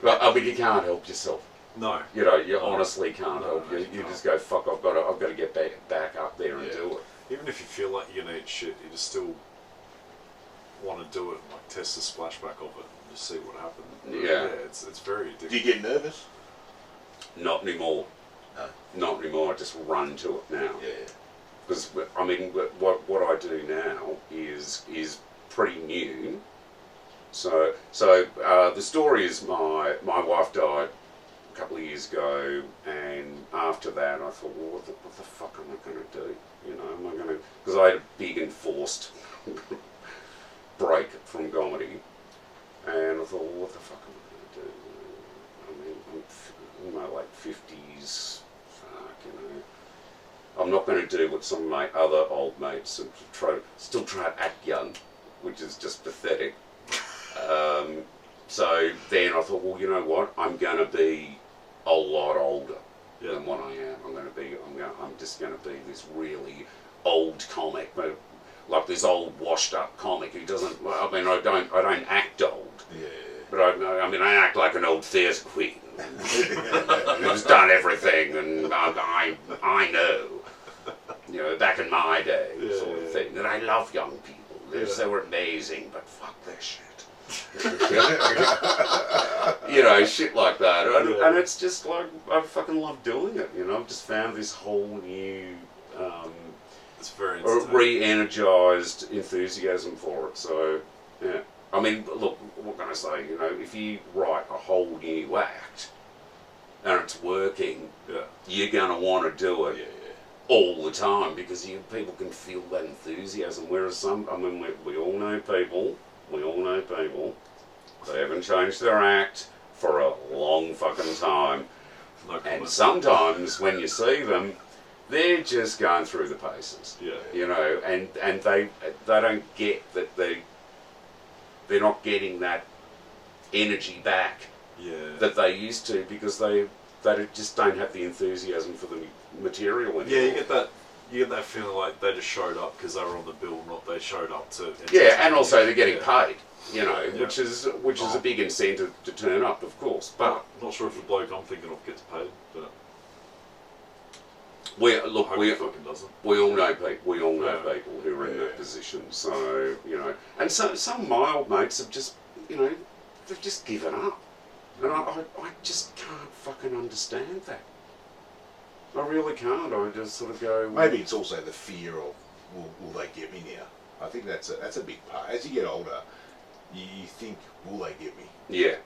Well, I mean, you can't help yourself. No. You know, you honestly can't help. No, You you just go, fuck, I've got to get back up there and do it. Even if you feel like you're gonna eat shit, you just still want to do it, and like test the splashback of it, and just see what happens. Yeah. It's very addictive. Do you get nervous? Not anymore. No. Not anymore. I just run to it now. Yeah. Because I mean, what I do now is pretty new. So the story is my wife died a couple of years ago, and after that I thought, well, what the fuck am I going to do? You know, am I going to? Because I had a big enforced break from comedy, and I thought, well, what the fuck am I going to do? I mean, I'm in my late 50s. You know, I'm not going to do what some of my other old mates and still try to act young, which is just pathetic. So then I thought, well, you know what? I'm going to be a lot older than what I am. I'm just going to be this really old comic, but like this old washed-up comic who doesn't. I mean, I don't act old. Yeah. But I act like an old theatre queen who's done everything, and I know, you know, back in my day, sort of thing. And I love young people. They were amazing, but fuck their shit. You know, shit like that. And it's just like, I fucking love doing it, you know. I've just found this whole new, it's very re-energised enthusiasm for it, so, yeah. I mean, look, what can I say? You know, if you write a whole new act and it's working, you're going to want to do it all the time because people can feel that enthusiasm. Whereas we all know people, they haven't changed their act for a long fucking time. And sometimes when you see them, they're just going through the paces. You know, and they don't get that they're not getting that energy back that they used to because they just don't have the enthusiasm for the material anymore. Yeah, you get that feeling like they just showed up because they were on the bill, not they showed up to. Yeah, and also they're getting paid, you know, which is a big incentive to turn up, of course. But I'm not sure if the bloke I'm thinking of gets paid, but we fucking doesn't. We all know people who are in that position. So, you know, and some of my old mates have just, you know, they've just given up, and I just can't fucking understand that. I really can't. I just sort of go. Maybe it's also the fear of will they get me now? I think that's a big part. As you get older, you think, will they get me? Yeah.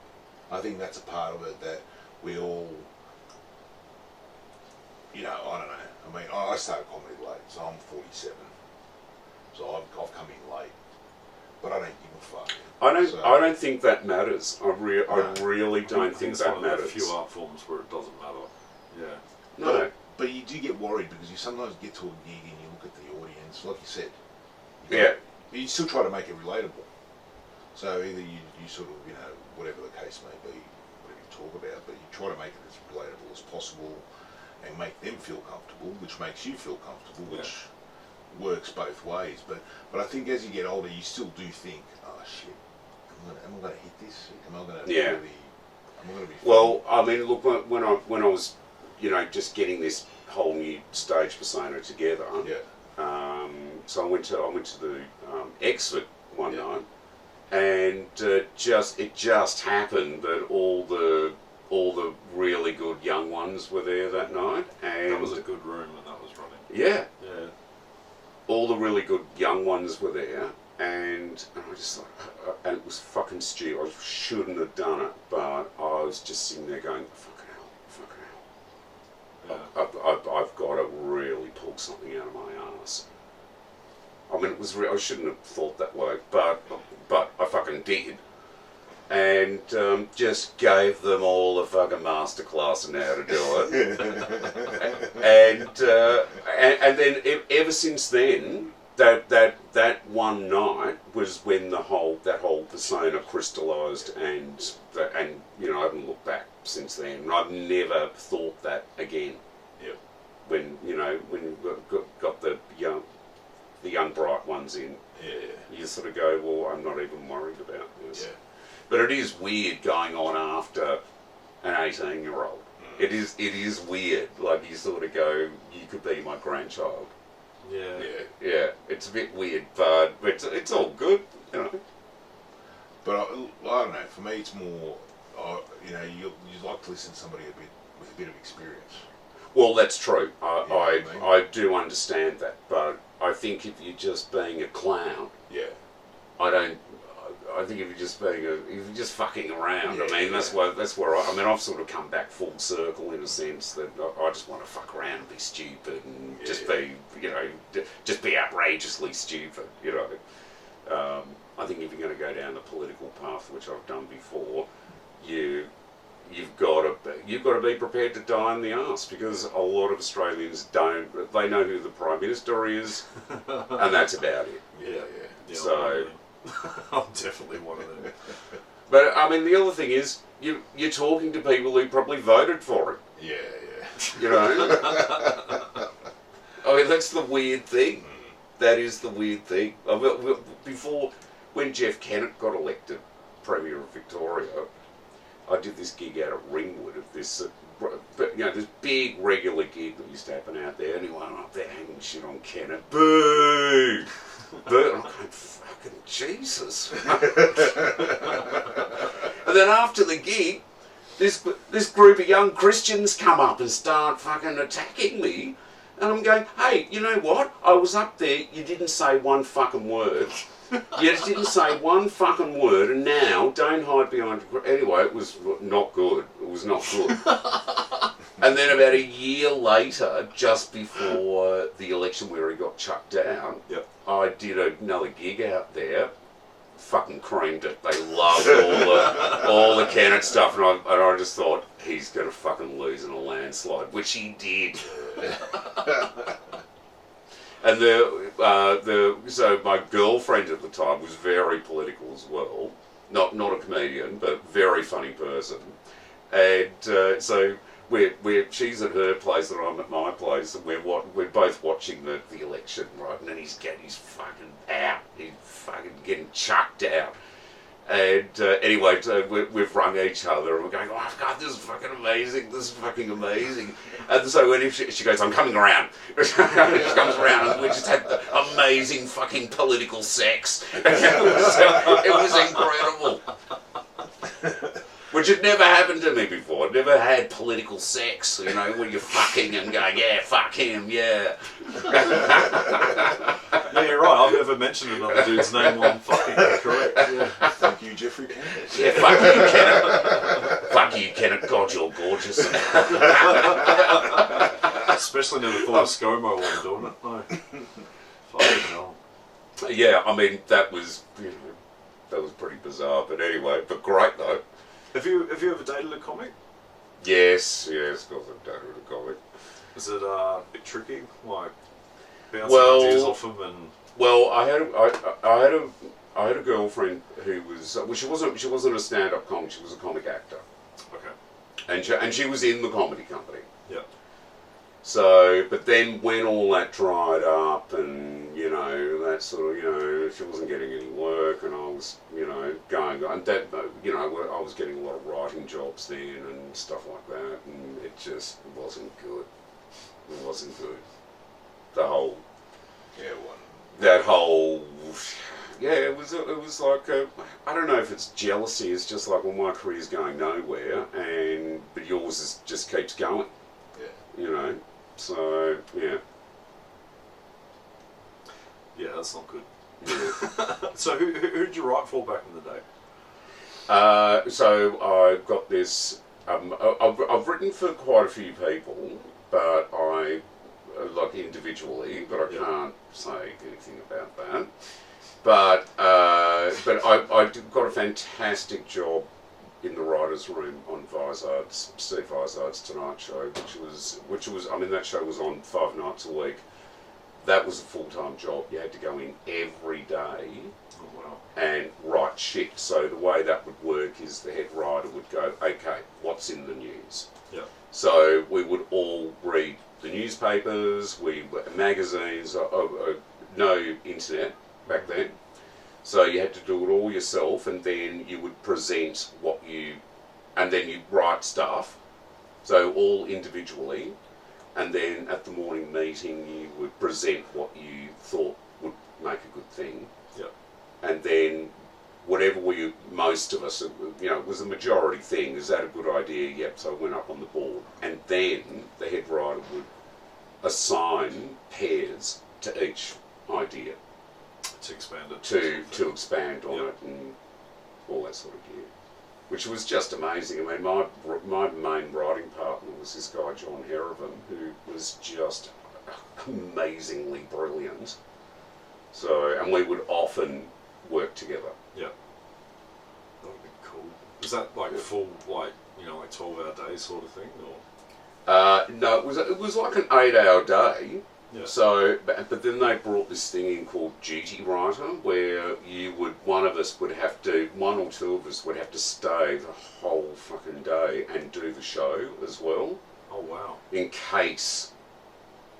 I think that's a part of it that we all. You know, I don't know. I mean, I started comedy late, so I'm 47. So I've come in late, but I don't give a fuck. I don't think that matters. I really don't think that matters. There's a few art forms where it doesn't matter. Yeah. No. But you do get worried because you sometimes get to a gig and you look at the audience, like you said. You still try to make it relatable. So either you sort of, you know, whatever the case may be, whatever you talk about, but you try to make it as relatable as possible and make them feel comfortable, which makes you feel comfortable, which works both ways. But I think as you get older, you still do think, oh shit, am I going to hit this? Am I going to really? Am I going to be? Well, I mean, look, when I was, you know, just getting this whole new stage persona together. Yeah. So I went to the Exford one night, and it just happened that all the really good young ones were there that night, and That was a good room when that was running. yeah, Yeah. all the really good young ones were there, and I just thought, and it was fucking stupid. I shouldn't have done it, but I was just sitting there going, fucking hell. Yeah. I've got to really pull something out of my ass. I mean, I shouldn't have thought that way, but I fucking did, and just gave them all a fucking masterclass on how to do it, and then ever since then, that one night was when that whole persona crystallised, and you know, I haven't looked back since then, and I've never thought that again. Yep. When you got the young bright ones in, you sort of go, well, I'm not even worried about this. Yeah. But it is weird going on after an 18-year-old. It is weird. Like, you sort of go, you could be my grandchild. Yeah. Yeah. It's a bit weird, but it's all good, you know. But I don't know. For me, it's more, you know, you like to listen to somebody with a bit of experience. Well, that's true. I mean? do understand that, but I think if you're just being a clown, I think if you're just fucking around. I mean, that's where I've sort of come back full circle in a sense that I just want to fuck around and be stupid and just be, you know, just be outrageously stupid, you know. I think if you're going to go down the political path, which I've done before, you've got to be prepared to die in the arse, because a lot of Australians don't. They know who the Prime Minister is, and that's about it. Yeah. So I'm definitely one of them. But I mean, the other thing is, you're talking to people who probably voted for it. Yeah. You know. I mean, that's the weird thing. That is the weird thing. Before, when Jeff Kennett got elected Premier of Victoria, I did this gig out at Ringwood of this, this big regular gig that used to happen out there. Anyone up there hanging shit on Kennett, boo, boo. And I'm going, fucking Jesus. And then after the gig, this group of young Christians come up and start fucking attacking me. And I'm going, hey, you know what? I was up there, you didn't say one fucking word. You just didn't say one fucking word, and now don't hide behind. Anyway, it was not good. It was not good. And then about a year later, just before the election where he got chucked down, I did another gig out there. Fucking creamed it. They loved all the Kennett stuff, and I just thought, he's gonna fucking lose in a landslide, which he did. And so my girlfriend at the time was very political as well. Not a comedian, but very funny person. And so she's at her place and I'm at my place, and we're both watching the election, right? And then he's fucking out. He's fucking getting chucked out. And anyway, so we've rung each other and we're going, oh God, this is fucking amazing, this is fucking amazing. And so when she goes, I'm coming around. She comes around and we just had amazing fucking political sex. It was incredible. Which had never happened to me before. I'd never had political sex, you know, where you're fucking and going, yeah, fuck him, yeah. Yeah, you're right. I've never mentioned another dude's name while I'm fucking. Correct. Yeah. Thank you, Jeffrey Kennett. Yeah, fuck you, Kennett. Fuck you, Kennett. God, you're gorgeous. Especially never thought of ScoMo while doing it. No. Fucking hell. Yeah, I mean, that was pretty bizarre. But anyway, but great though. Have you ever dated a comic? Yes, of course I've dated a comic. Is it a bit tricky, like bouncing ideas off them and? Well, I had a girlfriend who was she wasn't a stand-up comic. She was a comic actor. Okay. and she was in the comedy company. Yeah. So, but then when all that dried up and, you know, that sort of, you know, she wasn't getting any work and I was, you know, going, and that, you know, I was getting a lot of writing jobs then and stuff like that, and it just wasn't good. It wasn't good. The whole, Yeah, one. that whole, yeah, it was like, I don't know if it's jealousy, it's just like, well, my career's going nowhere, but yours just keeps going, Yeah. you know. So, yeah. Yeah, that's not good. So who did you write for back in the day? So I've got this, I've written for quite a few people, but like individually, but I can't say anything about that. But I got a fantastic job in the writers' room on Steve Vizard's Tonight Show, which was I mean that show was on 5 nights a week. That was a full-time job. You had to go in every day and write shit. So the way that would work is the head writer would go, okay, what's in the news? Yeah. So we would all read the newspapers, magazines, no internet back then. So you had to do it all yourself, and then you would present and then you'd write stuff, so all individually, and then at the morning meeting you would present what you thought would make a good thing. Yeah. And then whatever most of us, you know, it was a majority thing, is that a good idea? Yep, so I went up on the board. And then the head writer would assign pairs to each idea. To expand it. To expand on it and all that sort of gear. Which was just amazing. I mean, my main writing partner was this guy, John Herrivan, who was just amazingly brilliant. So, and we would often work together. Yeah. That would be cool. Is that like full, like, you know, like 12-hour day sort of thing, or? No, it was like an 8-hour day. Yeah. So, but then they brought this thing in called duty writer, where one or two of us would have to stay the whole fucking day and do the show as well. Oh wow. In case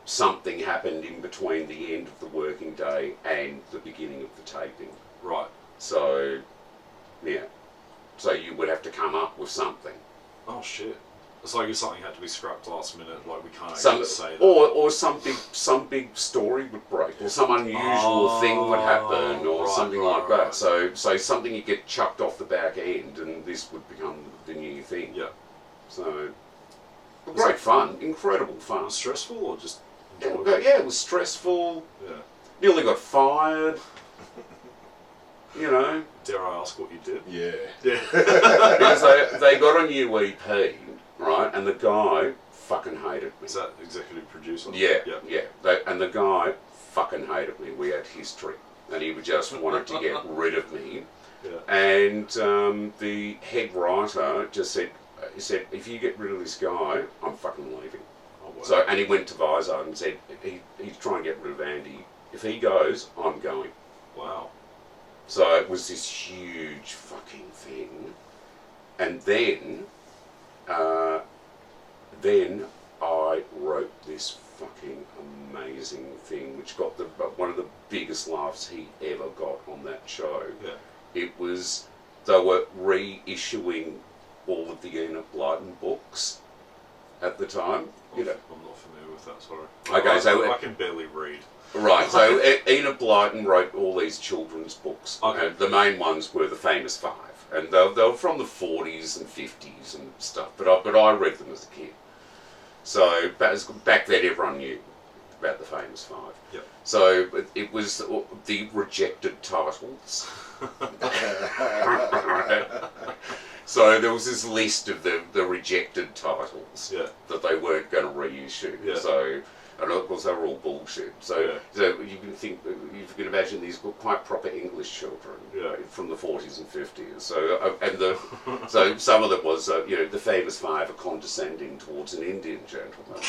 something happened in between the end of the working day and the beginning of the taping. Right. So, yeah. So you would have to come up with something. Oh shit. It's like if something had to be scrapped last minute, like we can't say that. Or some big story would break, or some unusual thing would happen, or something like that. So something you get chucked off the back end, and this would become the new thing. Yeah. So great fun, incredible fun. Was it stressful or just enjoyable? Yeah, it was stressful. Yeah. Nearly got fired. You know. Dare I ask what you did? Yeah. Yeah. Because they got a new EP, right, and the guy fucking hated me. Is that executive producer? Yeah. And the guy fucking hated me. We had history, and he just wanted to get rid of me. Yeah. And the head writer just said, he said, if you get rid of this guy, I'm fucking leaving. Oh, wow. So, and he went to Vizard and said, he's trying to get rid of Andy. If he goes, I'm going. Wow. So it was this huge fucking thing. And then I wrote this fucking amazing thing, which got one of the biggest laughs he ever got on that show. Yeah. It was, they were reissuing all of the Enid Blyton books at the time. You know. I'm not familiar with that, sorry. Okay, so I can barely read. Right, so Enid Blyton wrote all these children's books. Okay. The main ones were the Famous Five, and they were from the 40s and 50s and stuff. But I read them as a kid. So back then, everyone knew about the Famous Five. Yep. So it was the rejected titles. So there was this list of the rejected titles that they weren't going to reissue. Yeah. So. And of course they were all bullshit. So you can imagine these were quite proper English children from the 40s and 50s. So so some of them was the Famous Five are condescending towards an Indian gentleman,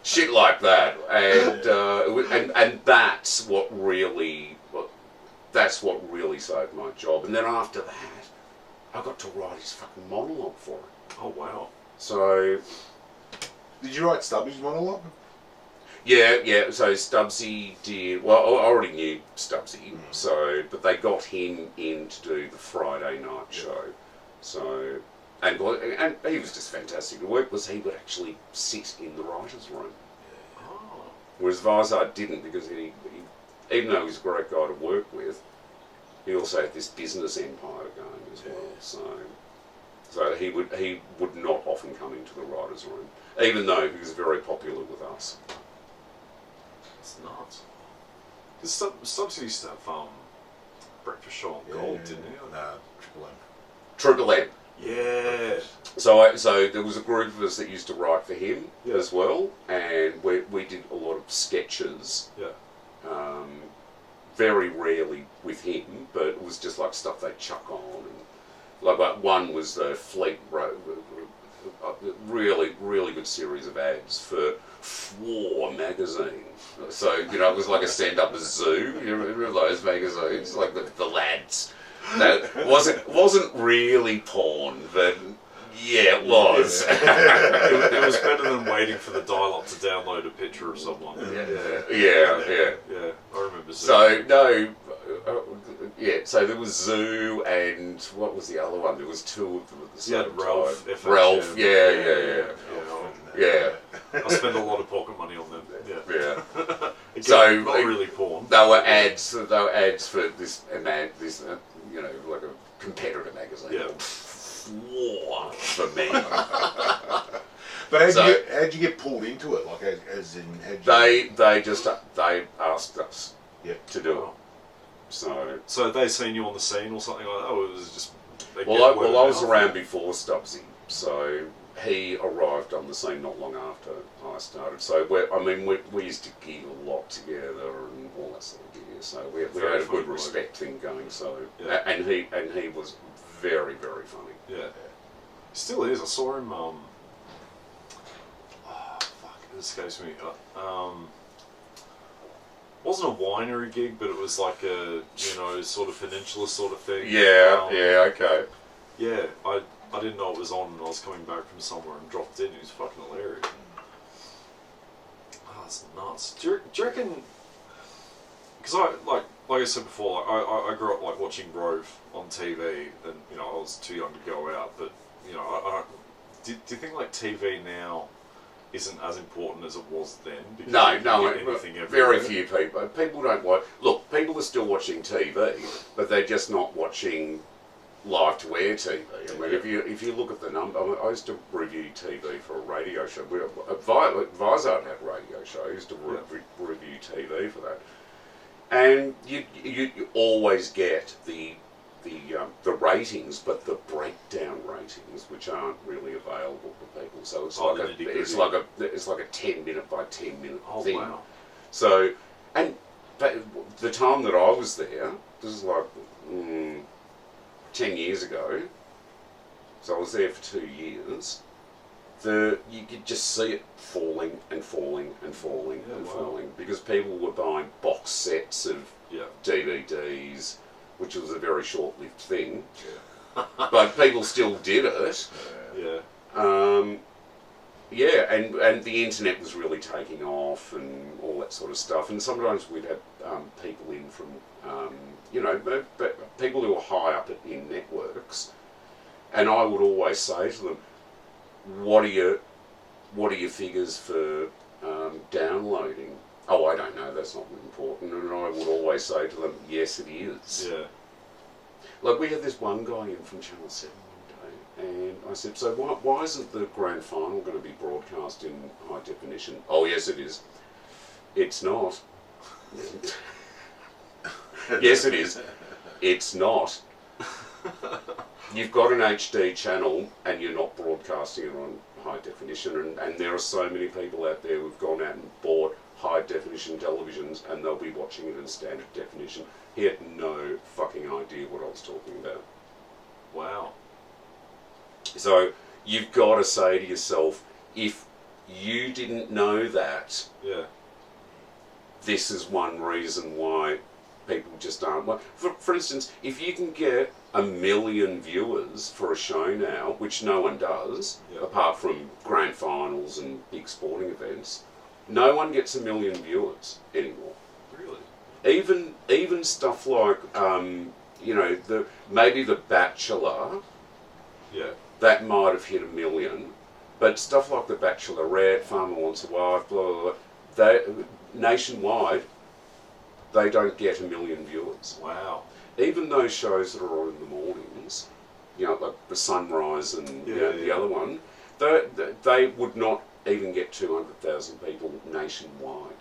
shit like that, and that's what really saved my job. And then after that, I got to write his fucking monologue for him. Oh wow. So Did you write Stubby's monologue? yeah. So Stubbsy did. Well, I already knew Stubbsy. So, but they got him in to do the Friday night show. So, and he was just fantastic to work with. He would actually sit in the writers' room, Oh. whereas Vizard didn't, because he even though he was a great guy to work with, he also had this business empire going as well. So he would not often come into the writers' room, even though he was very popular with us. That's nuts. Because Stubbs used to have breakfast show on Gold, didn't he? Nah, Triple M. Triple M. Yeah. So there was a group of us that used to write for him Yeah. as well, and we did a lot of sketches. Yeah. Very rarely with him, but it was just like stuff they'd chuck on. And like one was the Fleet Road, a really good series of ads for War magazine. So it was like a stand-up zoo. You remember those magazines, like the lads. That wasn't really porn, but yeah, it was. It was better than waiting for the dial-up to download a picture of someone. Yeah. I remember. So no, so there was Zoo, and what was the other one? There was two of them at the same Ralph. time. Ralph, yeah. I spend a lot of pocket money on them. Yeah. Again, So not really porn. They were ads for this like a competitor magazine. Yeah. War for me. But how'd you get pulled into it? Like, as in, they asked us to do it. So had they seen you on the scene or something like that, or it was just... I was around before Stubbsy, so he arrived on the scene not long after I started. So we used to gig a lot together and all that sort of gear. So we had a good respect thing going. So and he was very, very funny. Yeah, still is. I saw him. It escapes me. Wasn't a winery gig, but it was like a sort of peninsula sort of thing. Okay. Yeah, I didn't know it was on, and I was coming back from somewhere and dropped in. It was fucking hilarious. Oh, that's nuts. Do you reckon? Because like I said before, I grew up like watching Grove on TV, and I was too young to go out. But do you think like TV now isn't as important as it was then? Because very few people. People don't watch. Look, people are still watching TV, but they're just not watching live to air TV. I mean, if you look at the number, I used to review TV for a radio show. Vizard had a radio show. I used to review TV for that, and you always get the ratings, but the breakdown ratings, which aren't really available to people. So it's like a 10-minute by 10-minute thing. Wow. So, and the time that I was there, this is like 10 years ago. So I was there for 2 years. You could just see it falling and falling and falling and falling, because people were buying box sets of DVDs, which was a very short-lived thing, but people still did it. And the internet was really taking off and all that sort of stuff. And sometimes we'd have people in from, people who were high up in networks, and I would always say to them, "What are your figures for downloading?" "Oh, I don't know, that's not important." And I would always say to them, "Yes, it is." Yeah. Like, we had this one guy in from Channel 7 one day, and I said, "So why isn't the grand final going to be broadcast in high definition?" "Oh, yes, it is." "It's not." "Yes, it is." "It's not. You've got an HD channel and you're not broadcasting it on high definition." And there are so many people out there who've gone out and bought high definition televisions, and they'll be watching it in standard definition. He had no fucking idea what I was talking about. Wow. So you've got to say to yourself, if you didn't know that, this is one reason why people just aren't. For instance, if you can get 1 million viewers for a show now, which no one does, apart from grand finals and big sporting events, no one gets 1 million viewers anymore. Really? Even stuff like maybe The Bachelor, that might have hit 1 million, but stuff like The Bachelorette, Farmer Wants a Wife, blah blah blah, they nationwide, they don't get 1 million viewers. Wow. Even those shows that are on in the mornings, like The Sunrise and the other one, they would not even get 200,000 people nationwide.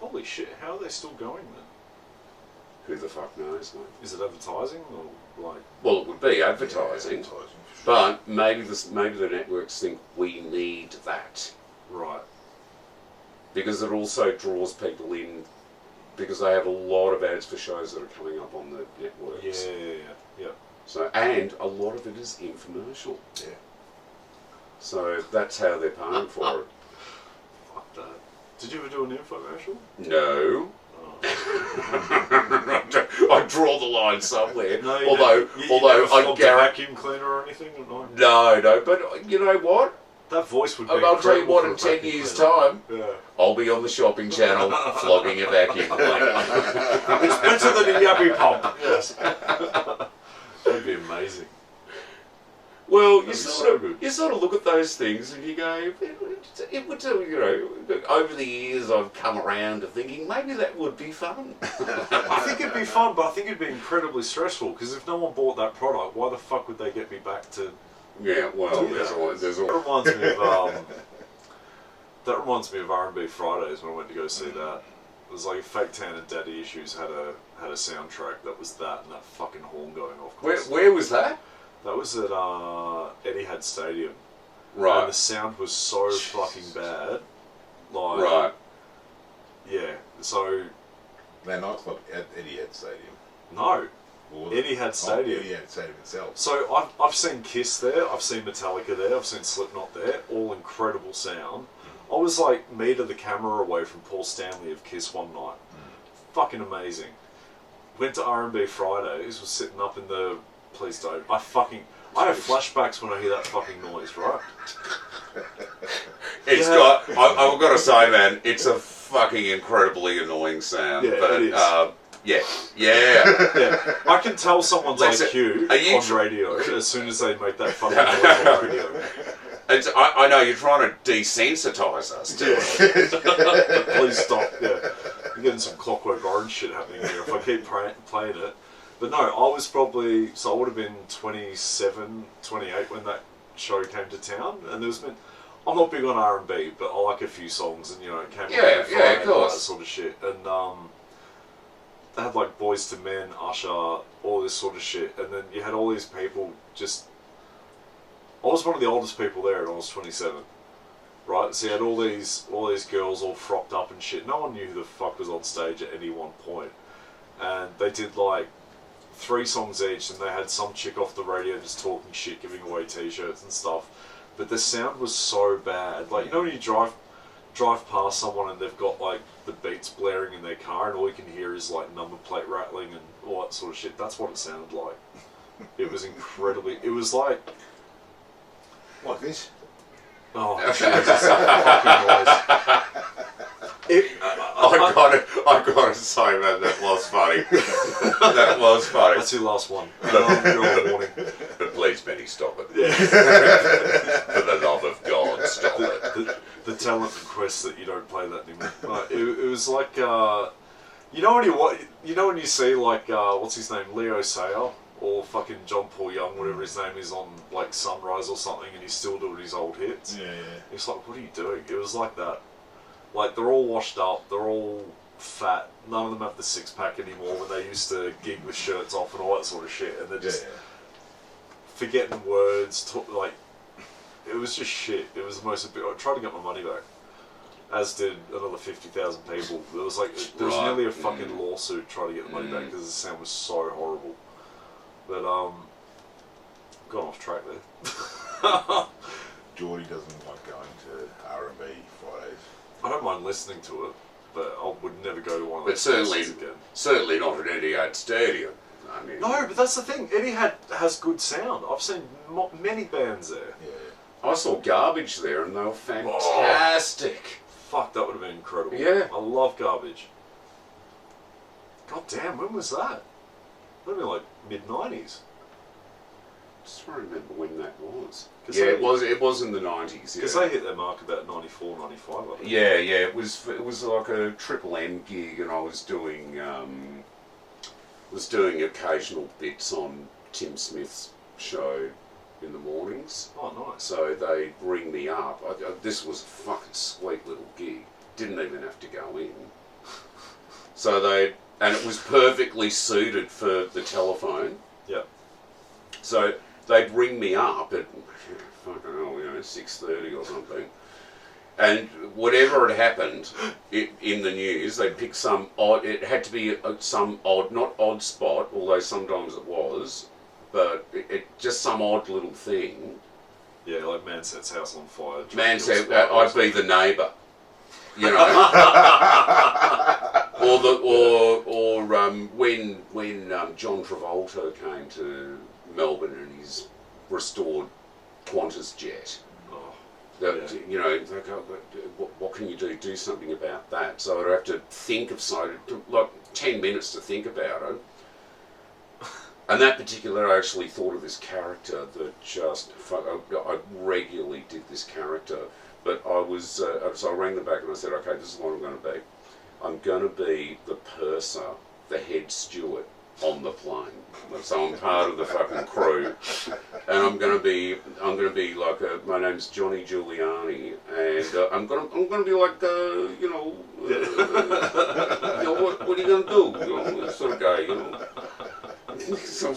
Holy shit! How are they still going then? Who the fuck knows, mate? Is it advertising or like? Well, it would be advertising, but maybe the networks think we need that, Right. because it also draws people in, because they have a lot of ads for shows that are coming up on the networks. Yeah. So, and a lot of it is infomercial. Yeah. So that's how they're paying for it. Fuck that. Did you ever do an infomercial? No. Oh. I draw the line somewhere. No, you although never I flogged a guarantee. vacuum cleaner or anything? Or No, but you know what? That voice would be I'll tell you incredible what, for in a 10 vacuum years' cleaner. time, Yeah. I'll be on the shopping channel flogging a vacuum cleaner. It's better than a yabby pump. Yes. That'd be amazing. Well, That'd be so good. you sort of look at those things and you go, it would, over the years I've come around to thinking maybe that would be fun. I think it'd be fun, but I think it'd be incredibly stressful, because if no one bought that product, why the fuck would they get me back to... Yeah, well, Yeah. there's That all. reminds me of R&B Fridays when I went to go see that. It was like Fake Tan and Daddy Issues had a soundtrack that was that and that fucking horn going off. Where was that? That was at Etihad Stadium. And the Right, sound was so fucking bad. Like, right. yeah. So, That nightclub at Etihad Stadium. no. Or was it? Etihad Stadium. Etihad Stadium itself. So I've seen Kiss there, I've seen Metallica there, I've seen Slipknot there, all incredible sound. I was like meter the camera away from Paul Stanley of Kiss one night. Fucking amazing. Went to R&B Fridays, was sitting up in the... Please don't. I have flashbacks when I hear that fucking noise, right? It's got. I've got to say, man, it's a fucking incredibly annoying sound. Yeah, but it is. yeah. I can tell someone's Listen, IQ are you on radio as soon as they make that fucking noise on radio. I know you're trying to desensitise us to it. Please stop. Yeah, you're getting some Clockwork Orange shit happening here if I keep playing it. But no, I was probably, so I would have been 27, 28 when that show came to town, and there was been, I'm not big on R&B, but I like a few songs, and it came Yeah, Friday, of course. that sort of shit, and they had like Boys to Men, Usher, all this sort of shit, and then you had all these people just, I was one of the oldest people there, and I was 27. Right, so you had all these girls all frocked up and shit. No one knew who the fuck was on stage at any one point, and they did like 3 songs each, and they had some chick off the radio just talking shit, giving away t-shirts and stuff. But the sound was so bad. Like, when you drive past someone and they've got like the beats blaring in their car, and all you can hear is like number plate rattling and all that sort of shit. That's what it sounded like. It was incredibly. It was like this. Oh, Jesus! Fucking noise. I gotta say, man, that was funny. That was funny. That's your last one. You're on warning. But please, Benny, stop it. Yeah. For the love of God, stop it. The talent requests that you don't play that anymore. It was like when you see like what's his name, Leo Sayer or fucking John Paul Young, whatever his name is, on like Sunrise or something, and he's still doing his old hits. Yeah. It's like, what are you doing? It was like that. Like, they're all washed up, they're all fat. None of them have the six-pack anymore when they used to gig with shirts off and all that sort of shit. And they're just forgetting words. It was just shit. It was the most... I tried to get my money back, as did another 50,000 people. There was nearly a fucking lawsuit trying to get the money back because the sound was so horrible. But, gone off track there. Geordie doesn't like going to R&B Fridays. I don't mind listening to it, but I would never go to one of But those certainly, places again. Certainly not at Etihad Stadium. I mean, No, but that's the thing. Etihad has good sound. I've seen many bands there. Yeah. I saw Garbage there, and they were fantastic. Fuck, that would have been incredible. Yeah. I love Garbage. God damn, when was that? That would have been like mid-90s. Just trying to remember when that was. 'Cause Yeah, they- it was in the 90s. Because Yeah. they hit their mark about 94, 95, I think. Yeah, it was like a Triple M gig, and I was doing occasional bits on Tim Smith's show in the mornings. Oh, nice. So they'd ring me up. This was a fucking sweet little gig. Didn't even have to go in. So and it was perfectly suited for the telephone. Yeah. So they'd ring me up at, fucking hell, 6:30 or something. And whatever had happened in the news, they'd pick some odd, it had to be some odd, not odd spot, although sometimes it was, but just some odd little thing. Yeah, like man sets house on fire. Man said, I'd be the neighbour. You know, when John Travolta came to Melbourne in his restored Qantas jet, you know, they go, what can you do? Do something about that. So I'd have to think of something, like 10 minutes to think about it. And that particular, I actually thought of this character that just, I regularly did this character. But I was, so I rang them back and I said, okay, this is what I'm going to be. I'm going to be the purser, the head steward on the plane. So I'm part of the fucking crew, and I'm going to be like, my name's Johnny Giuliani, and I'm going to be like, what are you going to do? This sort of guy, So,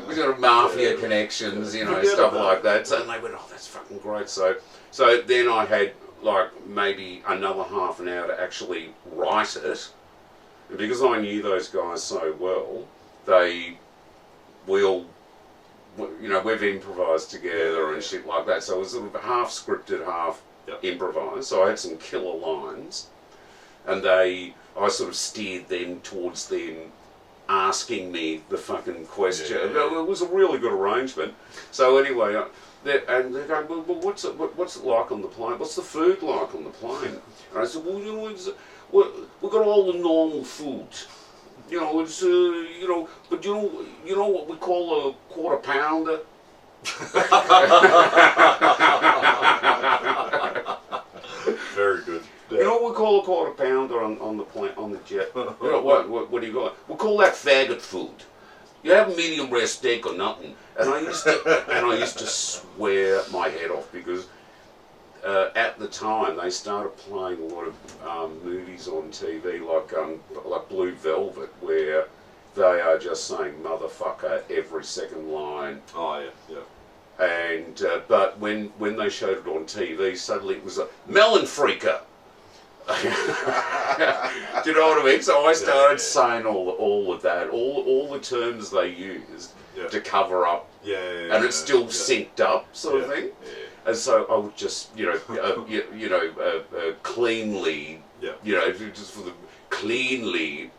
we got mafia connections, stuff like that. So they went, oh, that's fucking great. So then I had like maybe another half an hour to actually write it. And because I knew those guys so well, we've improvised together and shit like that. So it was sort of half scripted, half improvised. So I had some killer lines, and I sort of steered them towards them asking me the fucking question. Yeah. It was a really good arrangement. So anyway, they go, well, what's it like on the plane? What's the food like on the plane? And I said, well, we've got all the normal food. It's but you know what we call a quarter pounder. Very good. You know what we call a quarter pounder on the plane, on the jet? What do you call it? We call that faggot food. You have a medium rare steak or nothing. And I used to swear my head off because at the time they started playing a lot of movies on TV like Blue Velvet, where they are just saying motherfucker every second line. Oh yeah. And but when they showed it on TV, suddenly it was a melon freaker. Do you know what I mean? So I started saying all of that, all the terms they used to cover up, and it's still synced up, sort of thing. Yeah. And so I would just, cleanly, just for the cleanly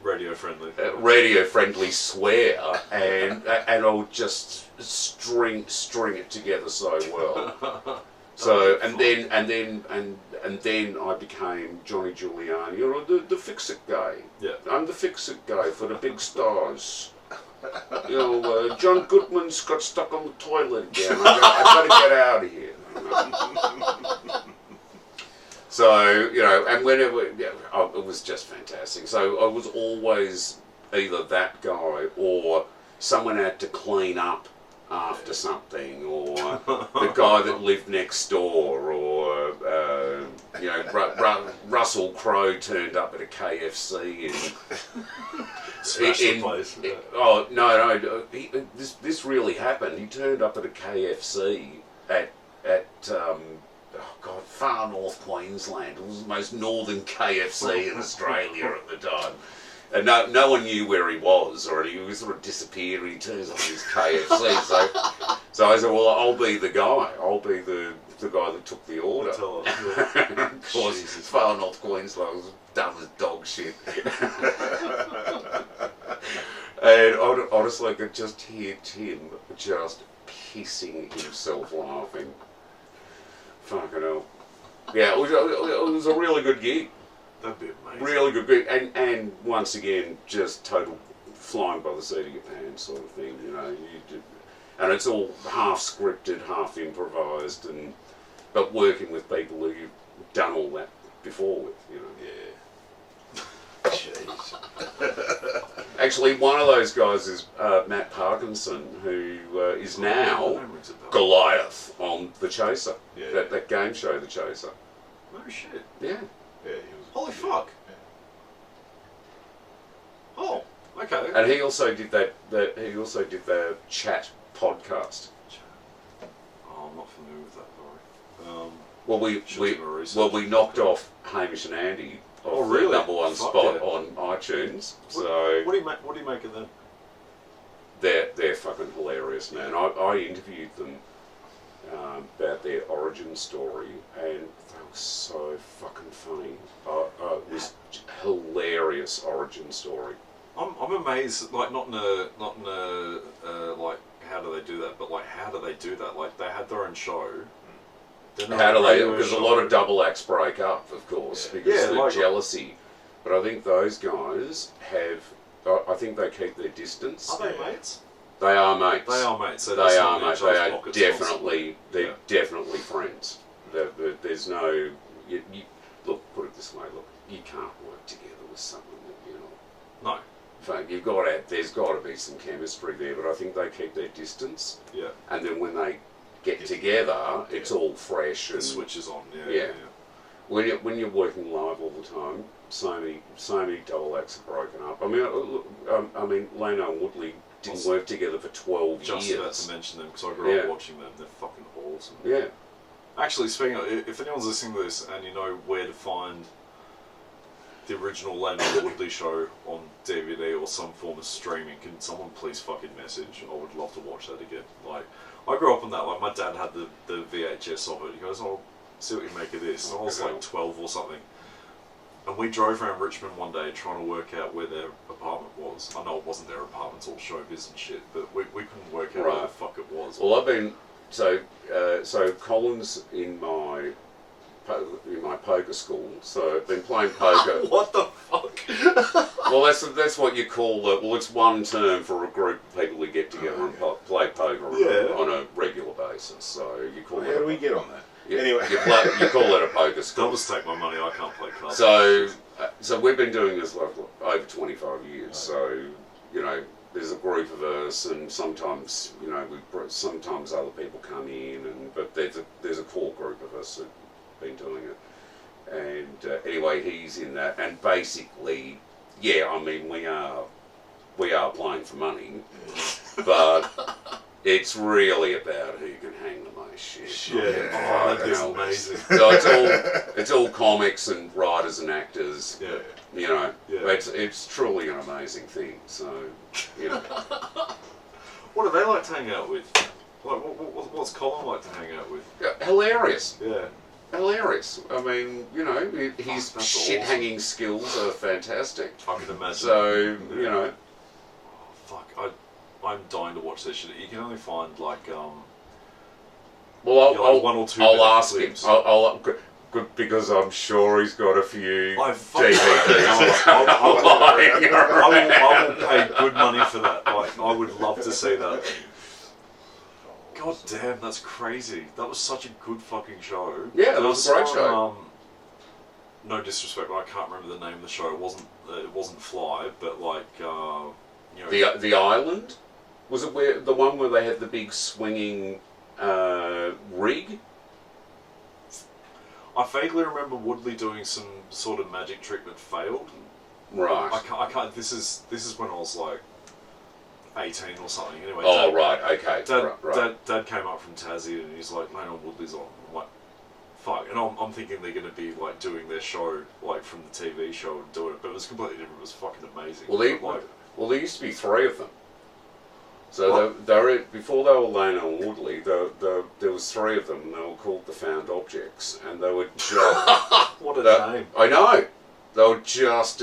radio friendly swear, and I would just string it together so well. So and then I became Johnny Giuliani, the fix-it guy. Yeah. I'm the fix-it guy for the big stars. John Goodman's got stuck on the toilet again. I got to get out of here. So and whenever it was just fantastic. So I was always either that guy or someone had to clean up after something, or the guy that lived next door, or Russell Crowe turned up at a KFC the place. Oh no! This really happened. He turned up at a KFC at far north Queensland. It was the most northern KFC in Australia at the time. And no one knew where he was, or he sort of disappeared, and he turns up at his KFC. So I said, well, I'll be the guy. I'll be the guy that took the order. Of course, far north Queensland was dumb as dog shit. And honestly, I could just hear Tim just pissing himself laughing. Fucking hell. Yeah, it was a really good gig. That'd be amazing. Really good gig. And once again, just total flying by the seat of your pants sort of thing, you know. And it's all half scripted, half improvised, but working with people who you've done all that before with, you know. Yeah. Jeez. Actually, one of those guys is Matt Parkinson, who is now Goliath on The Chaser, Yeah. that game show, The Chaser. No shit. Yeah. Yeah, he was. Holy fuck. Yeah. Oh, okay. And he also did the Chat podcast. Oh, I'm not familiar with that, sorry. Well, we knocked off Hamish and Andy off Oh, really? the number one Fuck spot yeah. on iTunes. So What do you make of them? they're fucking hilarious, man. I interviewed them about their origin story, and they were so fucking funny. It was hilarious origin story. I'm amazed, like not in a like how do they do that, but like how do they do that? Like they had their own show. How do they? Because a lot of double acts break up, of course, because of like, jealousy. But I think those guys have. I think they keep their distance. Are they mates? They are mates. They are mates. So They are mates. mates. They are definitely. They're definitely friends. There's no. You look. Put it this way. Look. You can't work together with someone that you're not. No. In fact, there's got to be some chemistry there, but I think they keep their distance. Yeah. And then when they get together, it's all fresh. The And switch is on. Yeah. When you're working live all the time, so many double acts are broken up. I mean, Leno and Woodley didn't work together for 12 Just years. about to mention them because I grew up watching them. They're fucking awesome. Yeah. Actually, speaking of, if anyone's listening to this and you know where to find the original Leno and Woodley show on DVD or some form of streaming, can someone please fucking message? I would love to watch that again. Like, I grew up on that. Like, my dad had the VHS of it. He goes, "Oh, see what you make of this." And I was like 12 or something. And we drove around Richmond one day trying to work out where their apartment was. I know it wasn't their apartment, it's all showbiz and shit, but we couldn't work out where the fuck it was. Well, I've been so Colin's in my poker school, so I've been playing poker. What the fuck? Well, that's what you call it's one term for a group of people who get together and play poker on a regular basis. So you call it. How do we get on that? Anyway, you call it a poker school. They'll just take my money. I can't play cards. So we've been doing this like over 25 years. So you know, there's a group of us, and sometimes sometimes other people come in, but there's a core group of us who've been doing it. And anyway, he's in that, and basically, I mean, we are playing for money, but it's really about who can hang the most shit. Yeah, that is amazing. So it's all comics and writers and actors. Yeah. You know, Yeah. it's truly an amazing thing. So, you know. What do they like to hang out with? Like, what's Colin like to hang out with? Hilarious. Yeah. Hilarious. I mean, you know, his that's shit-hanging skills are fantastic. I can imagine. So, you know. Fuck, I'm dying to watch this shit. You can only find like Well, like 1 or 2 I'll ask him. clips. I'll because I'm sure he's got a few DVDs. I will pay good money for that. Like, I would love to see that. God damn, that's crazy. That was such a good fucking show. Yeah, it was a great show. No disrespect, but I can't remember the name of the show. It wasn't Fly, but like you know. The Island? Was it the one where they had the big swinging rig? I vaguely remember Woodley doing some sort of magic trick that failed. Right. I can't. This is when I was like 18 or something. Anyway. Oh, right. Okay. Dad came up from Tassie and he's like, "Leno Woodley's on." I'm like, "Fuck!" And I'm thinking they're going to be like doing their show like from the TV show and doing it, but it was completely different. It was fucking amazing. Well, there used to be 3 of them. So they were, before they were Leno and Woodley, there was 3 of them, and they were called the Found Objects, and they were just what a name! I know. They were just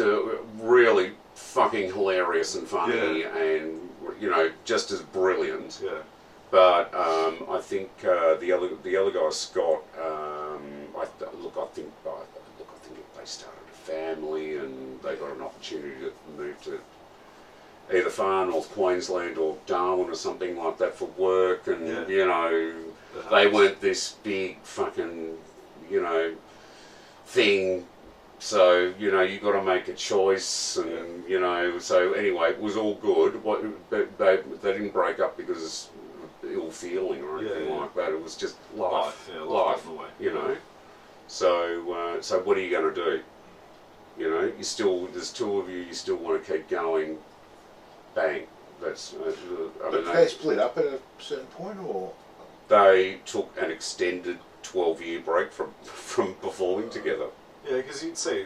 really fucking hilarious and funny, and just as brilliant. Yeah. But I think the other guy, Scott. I think they started a family and they got an opportunity to move to either far North Queensland or Darwin or something like that for work, and they weren't this big fucking thing. So you got to make a choice, and So anyway, it was all good. But they didn't break up because of ill feeling or anything like that. It was just life, So what are you going to do? There's two of you. You still want to keep going. Bang. That's. But they split up at a certain point, or they took an extended 12-year break from performing together. Yeah, because you'd see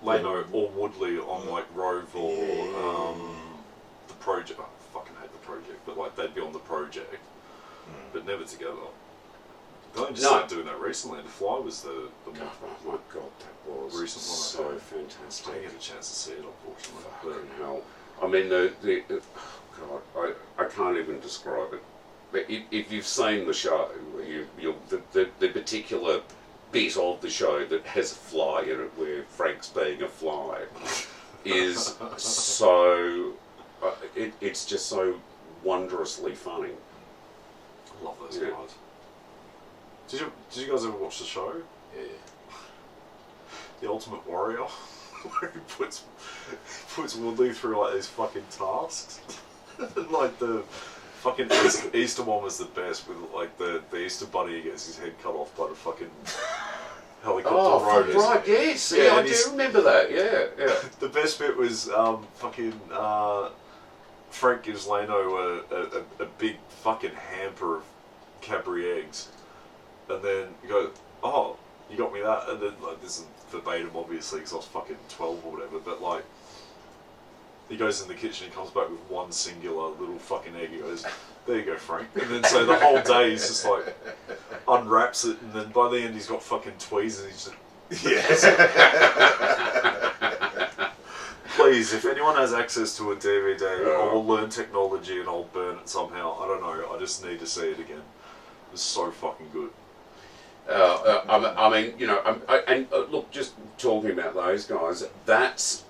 Leno or Woodley on like Rove or the project. I fucking hate the project, but like they'd be on the project, but never together. They only just started doing that recently. And The Fly was the oh my god, that was recent one. So fantastic. I didn't get a chance to see it, unfortunately. Fucking hell. I mean, I can't even describe it. But if you've seen the show, the particular bit of the show that has a fly in it, where Frank's being a fly, is so. It's just so wondrously funny. I love those guys. Did you guys ever watch the show? Yeah. The Ultimate Warrior, where he puts Woodley through like these fucking tasks, and like the fucking Easter one was the best, with like the Easter bunny gets his head cut off by the fucking helicopter. Oh, right, yes, yeah, I do remember that. Yeah. The best bit was Frank gives Leno a big fucking hamper of Cadbury eggs, and then you go, oh, you got me that, and then like this is verbatim obviously because I was fucking 12 or whatever, but like he goes in the kitchen and comes back with one singular little fucking egg. He goes, there you go, Frank. And then so the whole day he's just like unwraps it, and then by the end he's got fucking tweezers and he's just Please, if anyone has access to a DVD, I will learn technology and I'll burn it somehow. I don't know. I just need to see it again. It's so fucking good. I mean, look, just talking about those guys, that's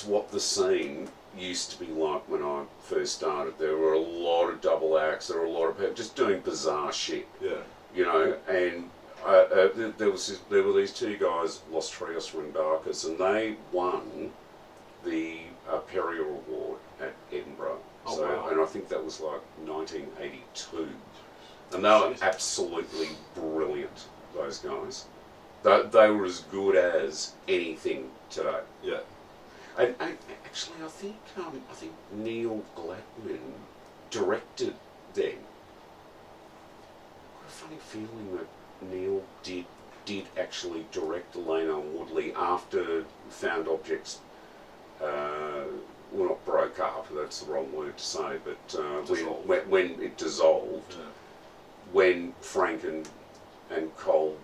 what the scene used to be like when I first started. There were a lot of double acts. There were a lot of people just doing bizarre shit. Yeah. And there were these two guys, Los Trios Rindacus, and they won the Perrier Award at Edinburgh. Oh, wow. And I think that was like 1982. And they were absolutely brilliant, those guys. They were as good as anything today. Yeah. And actually, I think Neil Gladman directed them. Got a funny feeling that Neil did actually direct Leno and Woodley after Found Objects. Well, not broke up. That's the wrong word to say, but when it dissolved. Yeah. When Frank and Cole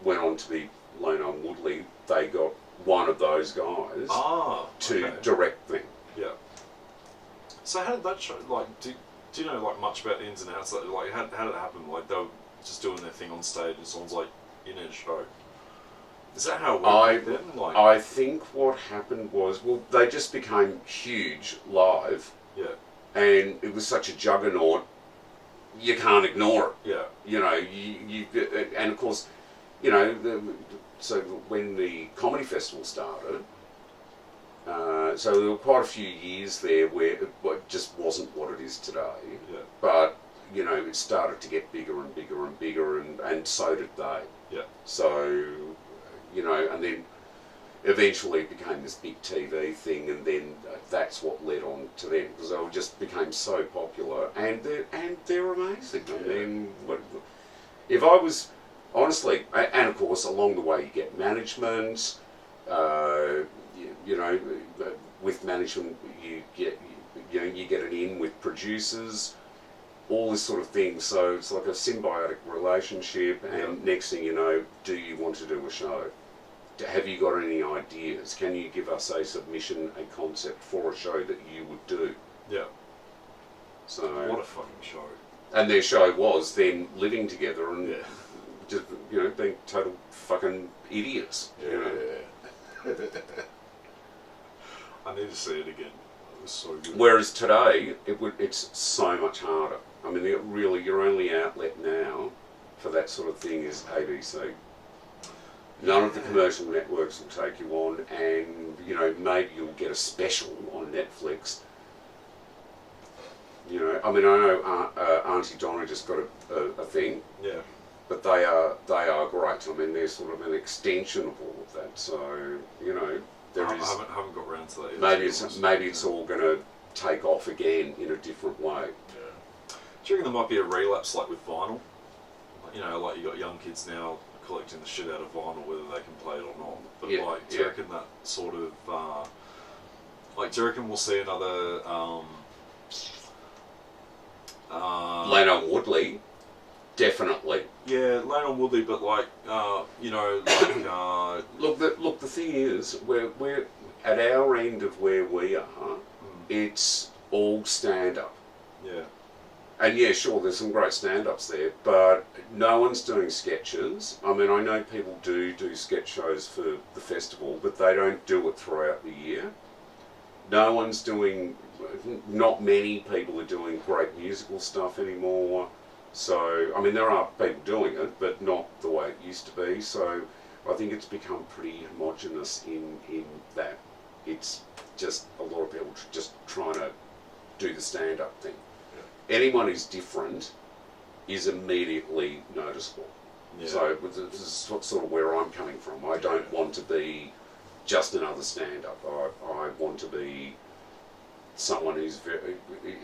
went on to be Leno and Woodley, they got one of those guys to direct them. Yeah. So how did that show? Like, do you know like much about the ins and outs? Like, how did it happen? Like, they were just doing their thing on stage, and someone's like, "You need a show." Is that how it worked then? Like, I think what happened was, well, they just became huge live. Yeah. And it was such a juggernaut. You can't ignore it. Yeah. You and of course, so when the comedy festival started, so there were quite a few years there where it just wasn't what it is today. Yeah. But it started to get bigger and bigger and bigger, and so did they. Yeah. So, and then eventually it became this big TV thing, and then that's what led on to them, because they just became so popular, and they're amazing. I mean, if I was honestly, and of course along the way you get management, with management you get an in with producers, all this sort of thing. So it's like a symbiotic relationship, and next thing you know, do you want to do a show? have you got any ideas? Can you give us a submission, a concept for a show that you would do? Yeah. So What a fucking show. and their show was them living together and Yeah. just being total fucking idiots. You know? I need to see it again. It was so good. Whereas today it's so much harder. I mean, your only outlet now for that sort of thing is ABC. None of the commercial networks will take you on, and maybe you'll get a special on Netflix. I mean, I know Auntie Donna just got a thing, Yeah. but they are great. I mean, they're sort of an extension of all of that. So there I is haven't got round to that yet. maybe it's all going to take off again in a different way. Yeah. Do you reckon there might be a relapse like with vinyl? Like you got young kids now collecting the shit out of vinyl, whether they can play it or not. But do you reckon that sort of do you reckon we'll see another Leno Woodley, definitely. Yeah, Lionel Woodley, but Look, the thing is, we're at our end of where we are. It's all stand up. Yeah. And yeah, sure, there's some great stand-ups there, but no one's doing sketches. I mean, I know people do sketch shows for the festival, but they don't do it throughout the year. Not many people are doing great musical stuff anymore. So, I mean, there are people doing it, but not the way it used to be. So, I think it's become pretty homogenous in that it's just a lot of people just trying to do the stand-up thing. Anyone who's different is immediately noticeable. Yeah. So this is sort of where I'm coming from. I don't want to be just another stand-up. I want to be someone who's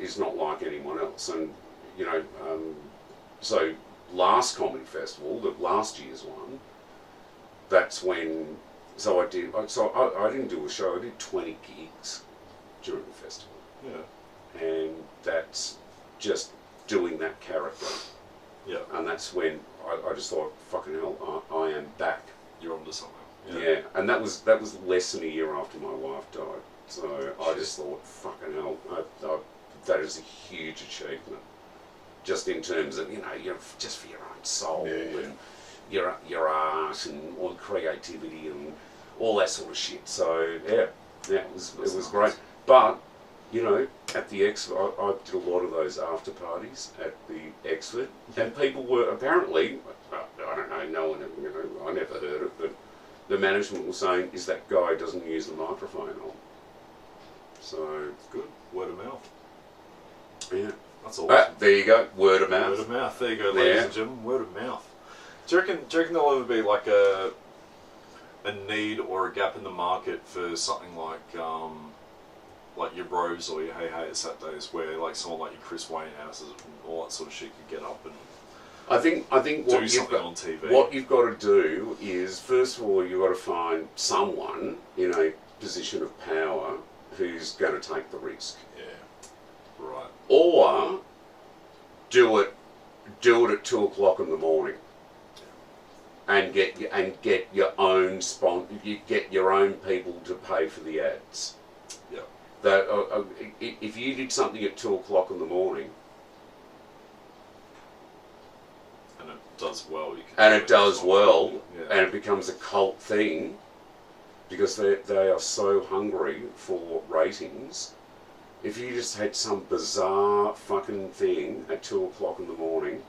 is not like anyone else. And so last comedy festival, the last year's one, that's when. So I did. So I didn't do a show. I did 20 gigs during the festival. Yeah. And that's just doing that character. Yeah. And that's when I just thought, fucking hell, I am back. You're onto something. Yeah. And that was less than a year after my wife died. So I just thought, fucking hell, that is a huge achievement. Just in terms of, you're just for your own soul and your art and all the creativity and all that sort of shit. So it was great. But at the Exford, I did a lot of those after parties at the Exford, and people were apparently, I don't know, no one, I never heard it, but the management was saying, is that guy doesn't use the microphone on. So Good. Word of mouth. yeah, That's all. there you go, word of mouth. Word of mouth. There you go, ladies and gentlemen. Word of mouth. Do you reckon there'll ever be like a need or a gap in the market for something like your Bros or your Hey Hey Saturdays, where like someone like your Chris Wainhouses and all that sort of shit could get up and I think do something on TV? What you've got to do is, first of all, you've got to find someone in a position of power who's going to take the risk. Yeah. Right. Or do it at 2:00 in the morning, and get your own you get your own people to pay for the ads. Yeah. That if you did something at 2:00 in the morning, And it does well. and it does well, Yeah. and it becomes a cult thing, because they are so hungry for ratings. If you just had some bizarre fucking thing at 2:00 in the morning,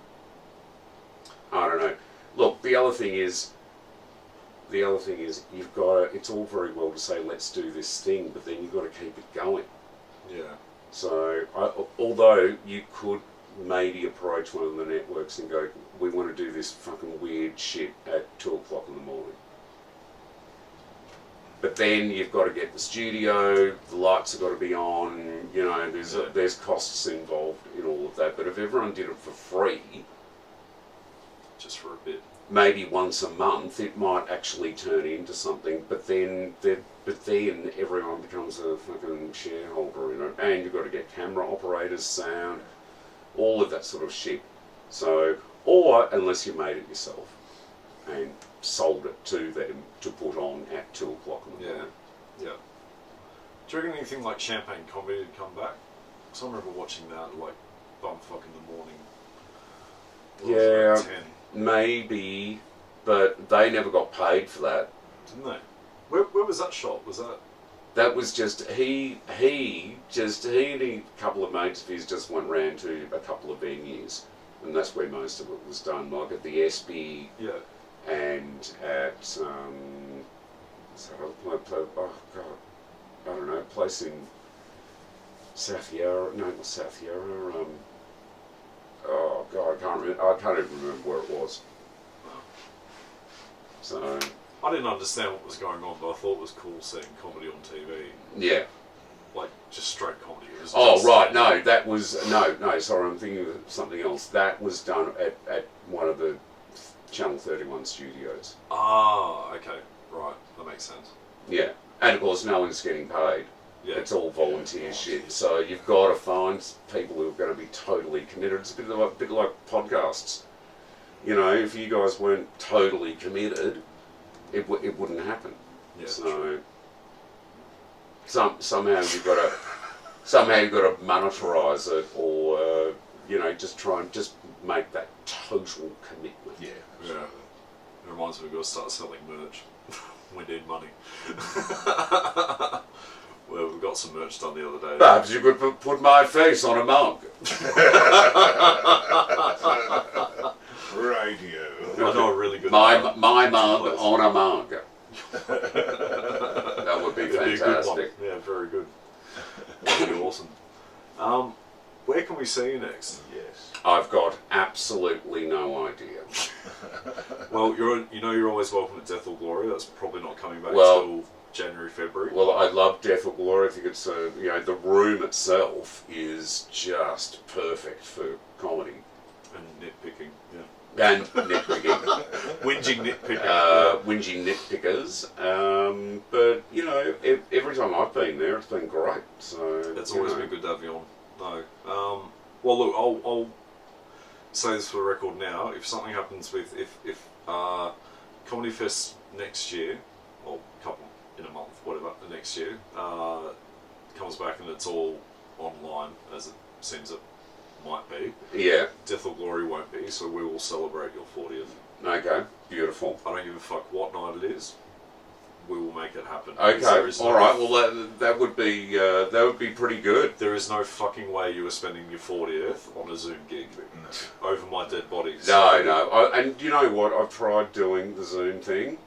I don't know. Look, the other thing is you've got to, it's all very well to say let's do this thing, but then you've got to keep it going. Yeah. So although you could maybe approach one of the networks and go, we want to do this fucking weird shit at 2:00 in the morning. But then you've got to get the studio, the lights have got to be on, there's costs involved in all of that. But if everyone did it for free, Just for a bit. maybe once a month, it might actually turn into something. But then everyone becomes a fucking shareholder in it, and you've got to get camera operators, sound, all of that sort of shit. So, or unless you made it yourself. and sold it to them to put on at 2 o'clock in the Yeah. morning. Yeah. Do you reckon anything like Champagne Comedy would come back? Because I remember watching that like bumfuck in the morning. What was it, Yeah, like 10, maybe, but they never got paid for that. didn't they? Where was that shot? Was that? That was just he and a couple of mates of his just went round to a couple of venues, and that's where most of it was done, like at the SB Yeah. and at what's that other place? Oh god, I don't know, place in South Yarra. No, not South Yarra. Oh god, I can't remember. I can't even remember where it was. So I didn't understand what was going on, but I thought it was cool seeing comedy on TV. yeah. Like just straight comedy. It was Oh just, right, no, that was no. Sorry, I'm thinking of something else. That was done at one of the Channel 31 studios. Ah, okay, right, that makes sense. Yeah, and of course, no one's getting paid. Yeah. It's all volunteer shit. So you've got to find people who are going to be totally committed. It's a bit like podcasts. You know, if you guys weren't totally committed, it wouldn't happen. Yeah. So somehow you've got to monetize it, or just try and just make that total commitment. Yeah. Yeah. It reminds me we've got to start selling merch. We need money. Well, we got some merch done the other day. Perhaps you could put my face on a mug. Radio. I know a really good My place. mug on a mug. That would be It'd be a good one. fantastic. Yeah, very good. That'd be awesome. Where can we see you next? Yes. I've got absolutely no idea. Well, you're always welcome at Death or Glory. That's probably not coming back Well- until January, February. Well, I love Death or Glory. I think it's the room itself is just perfect for comedy And nitpicking. Yeah. and nitpicking, Whinging nitpicking. whinging nitpickers. But every time I've been there, it's been great. So It's always been good to have you on. No. Well, look, I'll say this for the record now. If something happens with if Comedy Fest next year, or in a month, whatever, the next year comes back and it's all online, as it seems it might be. Yeah. Death or Glory won't be, so we will celebrate your 40th. Okay. Beautiful. I don't give a fuck what night it is. We will make it happen. Okay. There is All right. Well, that would be pretty good. There is no fucking way you are spending your 40th on a Zoom gig over my dead bodies. No. And you know what? I've tried doing the Zoom thing.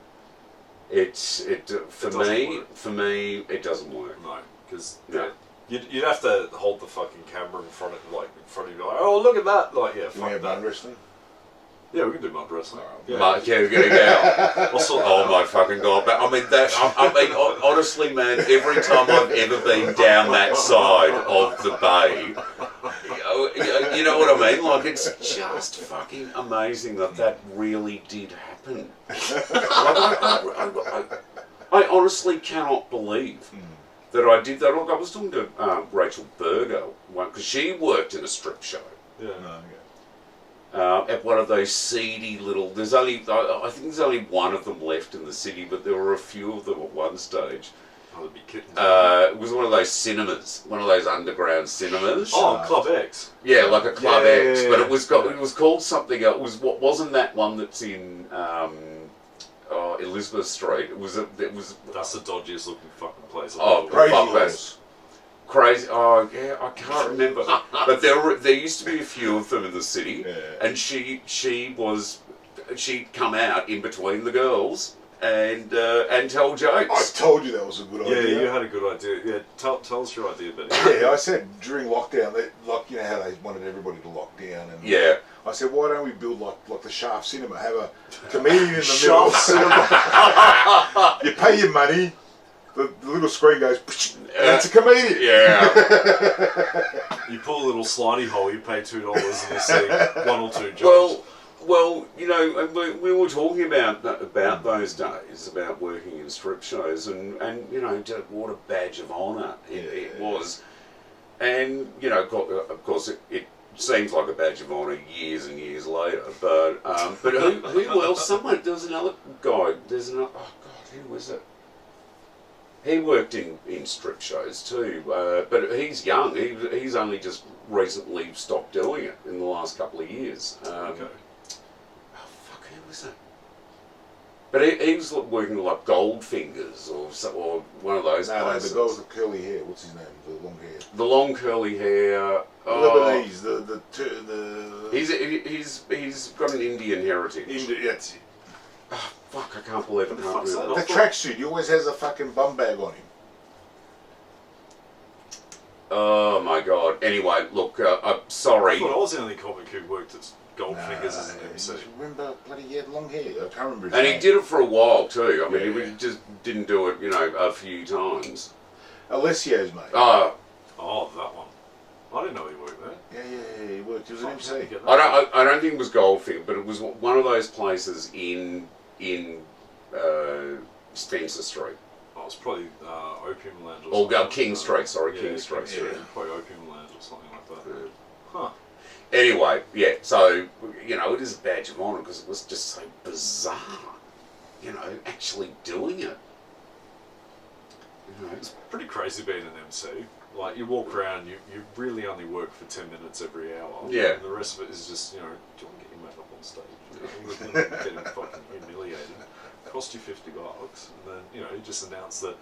For me, it doesn't work. No, because No. you'd have to hold the fucking camera in front of you, like oh look at that, like yeah, Can we fuck have that. mud wrestling? Yeah, we can do mud wrestling. Yeah. But yeah, yeah. I'll sort that Oh out. my fucking god! But I mean, honestly, man, every time I've ever been down that side of the bay, you know what I mean? Like, it's just fucking amazing that really did happen. I honestly cannot believe that I did that. Look, I was talking to Rachel Berger because she worked in a strip show. Yeah. No, okay. At one of those seedy little. I think there's only one of them left in the city, but there were a few of them at one stage. Oh, there'd be kittens. It was one of those cinemas, one of those underground cinemas. Oh, Club X. Yeah, like a Club Yeah, X, but yeah, it was called something else. Wasn't that one that's in Elizabeth Street? It was. That's the dodgiest looking fucking place. Oh, Crazy fuck, Horse. that's crazy. Oh yeah, I can't remember. But there used to be a few of them in the city, Yeah. and she'd come out in between the girls and tell I jokes. told you that was a good Yeah, idea. you had a good idea. Yeah, tell us your idea, Benny. Yeah, I said during lockdown, how they wanted everybody to lock down, and Yeah. I said, why don't we build like the Shaft Cinema, have a comedian in the Shaft middle. You pay your money, the little screen goes, and it's a comedian. Yeah. You pull a little slidey hole, you pay $2 and you see one or two jokes. Well, and we were talking about those days, about working in strip shows, and what a badge of honour it was. And, of course, it seems like a badge of honour years and years later. But who else? Someone, there was another guy. There's another. Oh God, who was it? He worked in strip shows too, but he's young. He's only just recently stopped doing it in the last couple of years. Okay. Oh fuck, who was it? But he was working with like Goldfingers or one of those No, places. the guy with the curly hair. What's his name? The long hair. The long curly hair. Lebanese. The He's got an Indian heritage. That's it. Oh, fuck, I can't believe I the can't fuck's remember. The tracksuit. He always has a fucking bum bag on him. Oh my god. Anyway, look, I'm sorry. I thought I was the only comic who worked at Goldfingers as an MC. Remember, bloody, he had long hair. I can't remember his And name. he did it for a while too. I mean, Yeah. he just didn't do it, a few times. Alessio's mate. Oh, Oh, that one. I didn't know he worked there. Yeah, he worked. He was an Fuck, how did MC. he get that? I don't think it was Goldfinger, but it was one of those places in Spencer Street. Oh, it's probably Opium Land or Or something. King Street, sorry, Yeah, King Street. Street. Probably Opium Land or something like that. Yeah. Huh. Anyway, yeah, so, it is a badge of honour because it was just so bizarre, actually doing it. It's pretty crazy being an MC. Like, you walk around, you really only work for 10 minutes every hour. Yeah. And the rest of it is just, do you want to get your mate up on stage? Getting fucking humiliated. Cost you $50. And then, you just announce that.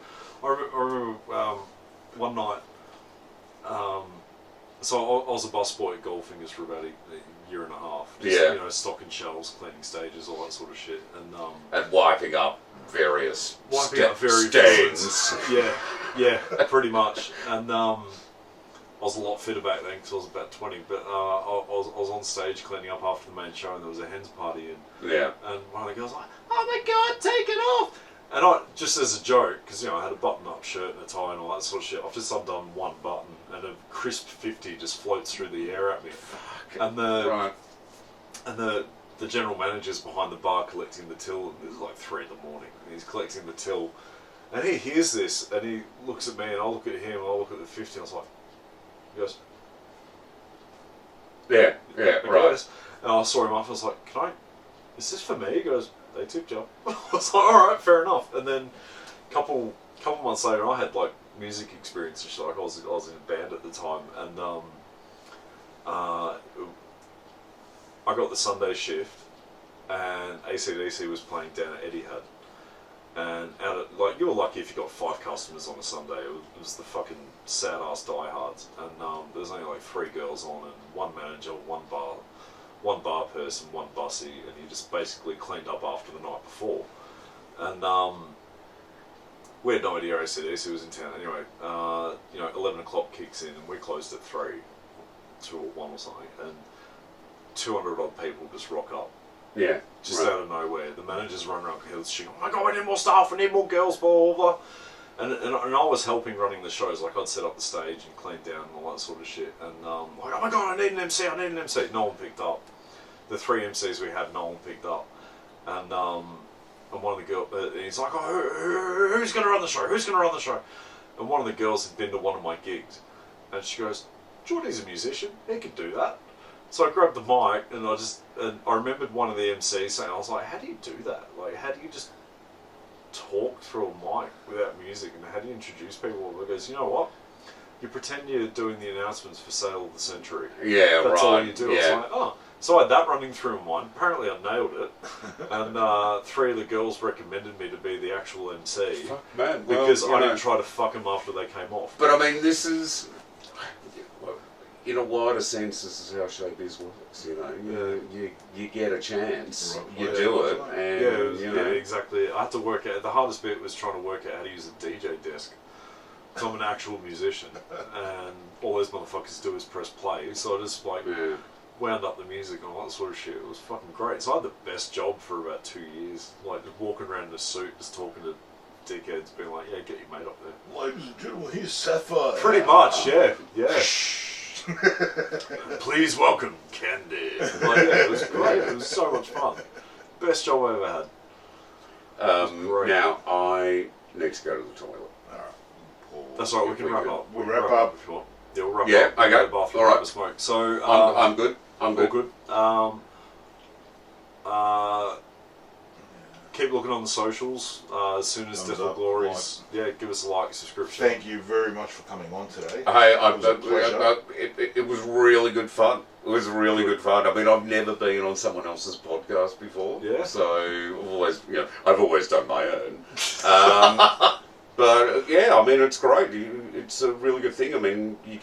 I remember one night, so I was a busboy at Goldfingers for about a year and a half. Just, Yeah. stocking shelves, cleaning stages, all that sort of shit. And wiping up various stands. Yeah, pretty much. And I was a lot fitter back then because I was about 20. But I was on stage cleaning up after the main show, and there was a hens party, Yeah. and one of the girls was like, "Oh my god, take it off!" And I, just as a joke, because I had a button-up shirt and a tie and all that sort of shit, I've just undone one button, and a crisp 50 just floats through the air at me. And Right. the general manager's behind the bar collecting the till, and it's like 3 in the morning, and he's collecting the till, and he hears this, and he looks at me, and I look at him, and I look at the 50, and I was like, he goes, Yeah, right. Goes, and I saw him off, I was like, is this for me? He goes, they tipped you. I was like, alright, fair enough. And then a couple months later, I had like music experience and shit. Like I was in a band at the time, and I got the Sunday shift, and AC/DC was playing down at Etihad. And you were lucky if you got 5 customers on a Sunday. It was the fucking sad ass diehards, and there was only like 3 girls on, and 1 manager, 1 bar person, 1 bussy, and you just basically cleaned up after the night before. And we had no idea AC/DC was in town. Anyway, 11 o'clock kicks in, and we closed at 3, 2 or 1 or something, and 200 odd people just rock up. Yeah. Just right. out of nowhere. The managers run around shouting, "Oh my god, we need more staff, we need more girls, blah, blah, blah." And I was helping running the shows. Like, I'd set up the stage and clean down and all that sort of shit. And like, "Oh my god, I need an MC, I need an MC." No one picked up. The 3 MCs we had, no one picked up. And one of the girls, he's like, "Oh, who's going to run the show? Who's going to run the show?" And one of the girls had been to one of my gigs. And she goes, "Jordy's a musician, he could do that." So I grabbed the mic, and I remembered one of the MCs saying, I was like, "How do you do that? Like, how do you just talk through a mic without music, and how do you introduce people?" He goes, "You know what? You pretend you're doing the announcements for Sale of the Century. Yeah, That's right. all you do." Yeah. I was like, "Oh." So I had that running through my mind. Apparently I nailed it. And 3 of the girls recommended me to be the actual MC. Fuck, man. Because Well, I didn't try to fuck them after they came off. But I mean, this is, in a wider sense, this is how showbiz works. You get a chance, Right, you yeah, do it, right. and Yeah, exactly. I had to work out. The hardest bit was trying to work out how to use a DJ desk. So I'm an actual musician, and all those motherfuckers do is press play. So I just Yeah. wound up the music and all that sort of shit. It was fucking great. So I had the best job for about 2 years. Like, just walking around in a suit, just talking to dickheads, being like, "Yeah, get your mate up there." Ladies and gentlemen, here's Sapphire. Pretty much, yeah. Please welcome Candy. Like, yeah, it was great. It was so much fun. Best job I ever had. Great. Now, I need to go to the toilet. Alright. That's all right. We can wrap up. We'll wrap up. if you want. Yeah, we'll wrap Yeah, I'll okay. go to the bathroom, All right. have a smoke. So I'm good. I'm all good. good. Keep looking on the socials. As soon as Thumbs Death or up, Glories, give us a like, subscription. Thank you very much for coming on today. Hey, It was a pleasure. it was really good fun. It was really good fun. I mean, I've never been on someone else's podcast before. Yeah. So I've always done my own. But yeah, I mean, it's great. It's a really good thing. I mean, you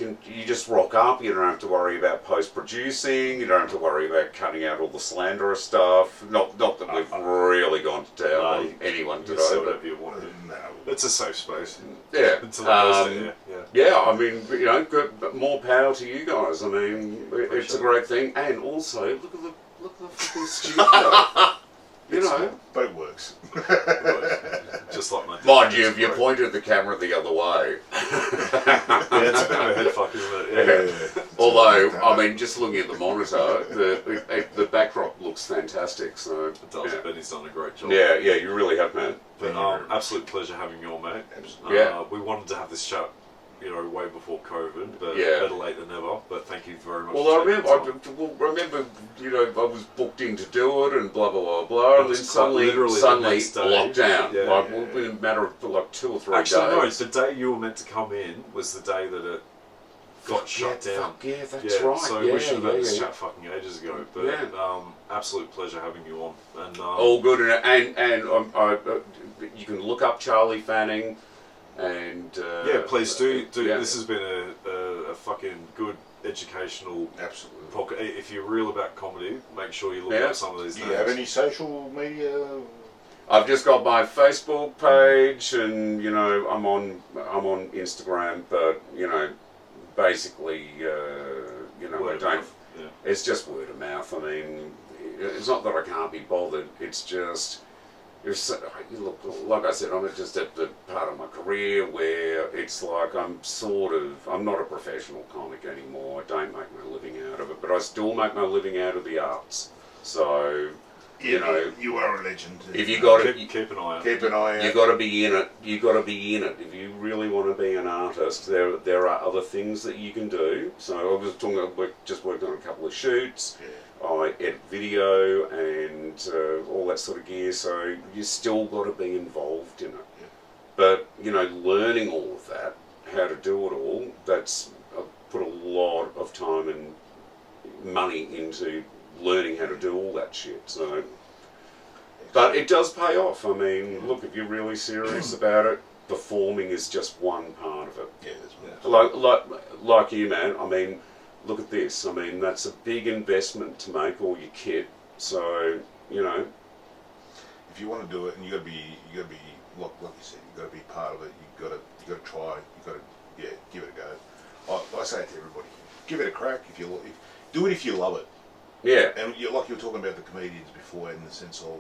just rock up. You don't have to worry about post-producing. You don't have to worry about cutting out all the slanderous stuff. Not that we've really gone to town on anyone You today. can say But whatever you want to do. No. It's a safe space. yeah, Until it goes there, yeah. yeah. I mean, good, but more power to you guys. I mean, it's a great thing. And also, look at the fucking studio. But it works. Just like my Mind you, if you pointed the camera the other way. Yeah, it's a bit of a head fuck, isn't it? Yeah. Although, I mean, just looking at the monitor, the backdrop looks fantastic. So It does. Benny's done a great job. yeah, you really have, man. But absolute pleasure having you on, mate. Absolutely. We wanted to have this chat, way before COVID, but Yeah. better late than never. But thank you very much. Well, for I taking remember, the time. I was booked in to do it and blah blah blah blah, and then suddenly literally the next day. lockdown. Yeah. Like within a matter of like 2 or 3 Actually, days. no. The day you were meant to come in was the day that it got shut down. Fuck yeah, that's right. So yeah, we should have had this yeah. chat fucking ages ago. But Yeah. absolute pleasure having you on. And All good, and you can look up Charlie Fanning, and yeah, please do. Yeah. This has been a fucking good educational Absolutely. podcast. If you're real about comedy, make sure you look Yeah. up some of these Do names. you have any social media? I've just got my Facebook page, and I'm on Instagram, but basically, Word I of don't. mouth, yeah. It's just word of mouth. I mean, it's not that I can't be bothered. It's just, look, like I said, I'm just at the part of my career where it's like I'm not a professional comic anymore. I don't make my living out of it, but I still make my living out of the arts. So, You are a legend. if you got it. Keep an eye out. Keep an eye out. You got to be in it. You got to be in it. If you really want to be an artist, there are other things that you can do. So I was just worked on a couple of shoots. Yeah. I edit video and all that sort of gear. So you still got to be involved in it. Yeah. But learning all of that, how to do it all. I've put a lot of time and money into learning how to do all that shit. So. But it does pay off. I mean, look, if you're really serious about it, performing is just one part of it. Yeah, that's Like you, man. I mean, look at this. I mean, that's a big investment to make all your kit. So, if you want to do it, and you got to be, like you said, you got to be part of it. You got to try. You got to, give it a go. I say it to everybody: give it a crack. Do it if you love it. yeah. And like you were talking about the comedians before, in the sense of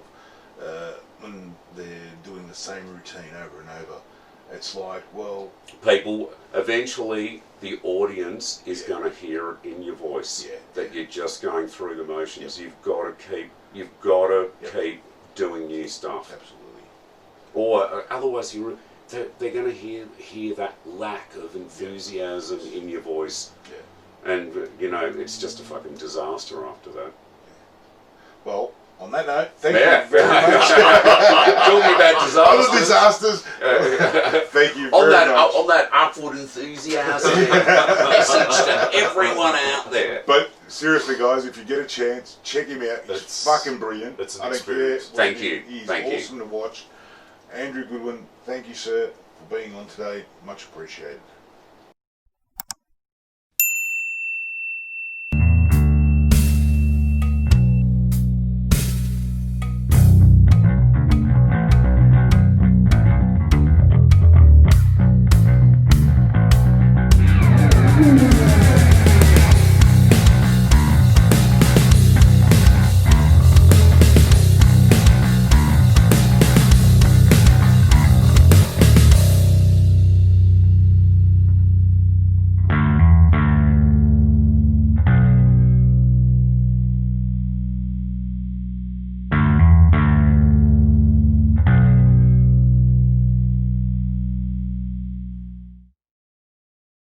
when they're doing the same routine over and over, it's like, well, People, eventually, the audience is going to hear it in your voice that you're just going through the motions. You've got to keep doing new stuff. absolutely. Or otherwise, they're going to hear that lack of enthusiasm in your voice. Yeah. And, it's just a fucking disaster after that. Well, on that note, thank Yeah. you very much. Talking about Other disasters. disasters. Thank you very much. On that upward enthusiasm message to everyone out there. But seriously, guys, if you get a chance, check him out. He's fucking brilliant. It's an I don't experience. care. Thank you. He's Thank you. awesome to watch. Andrew Goodone, thank you, sir, for being on today. Much appreciated.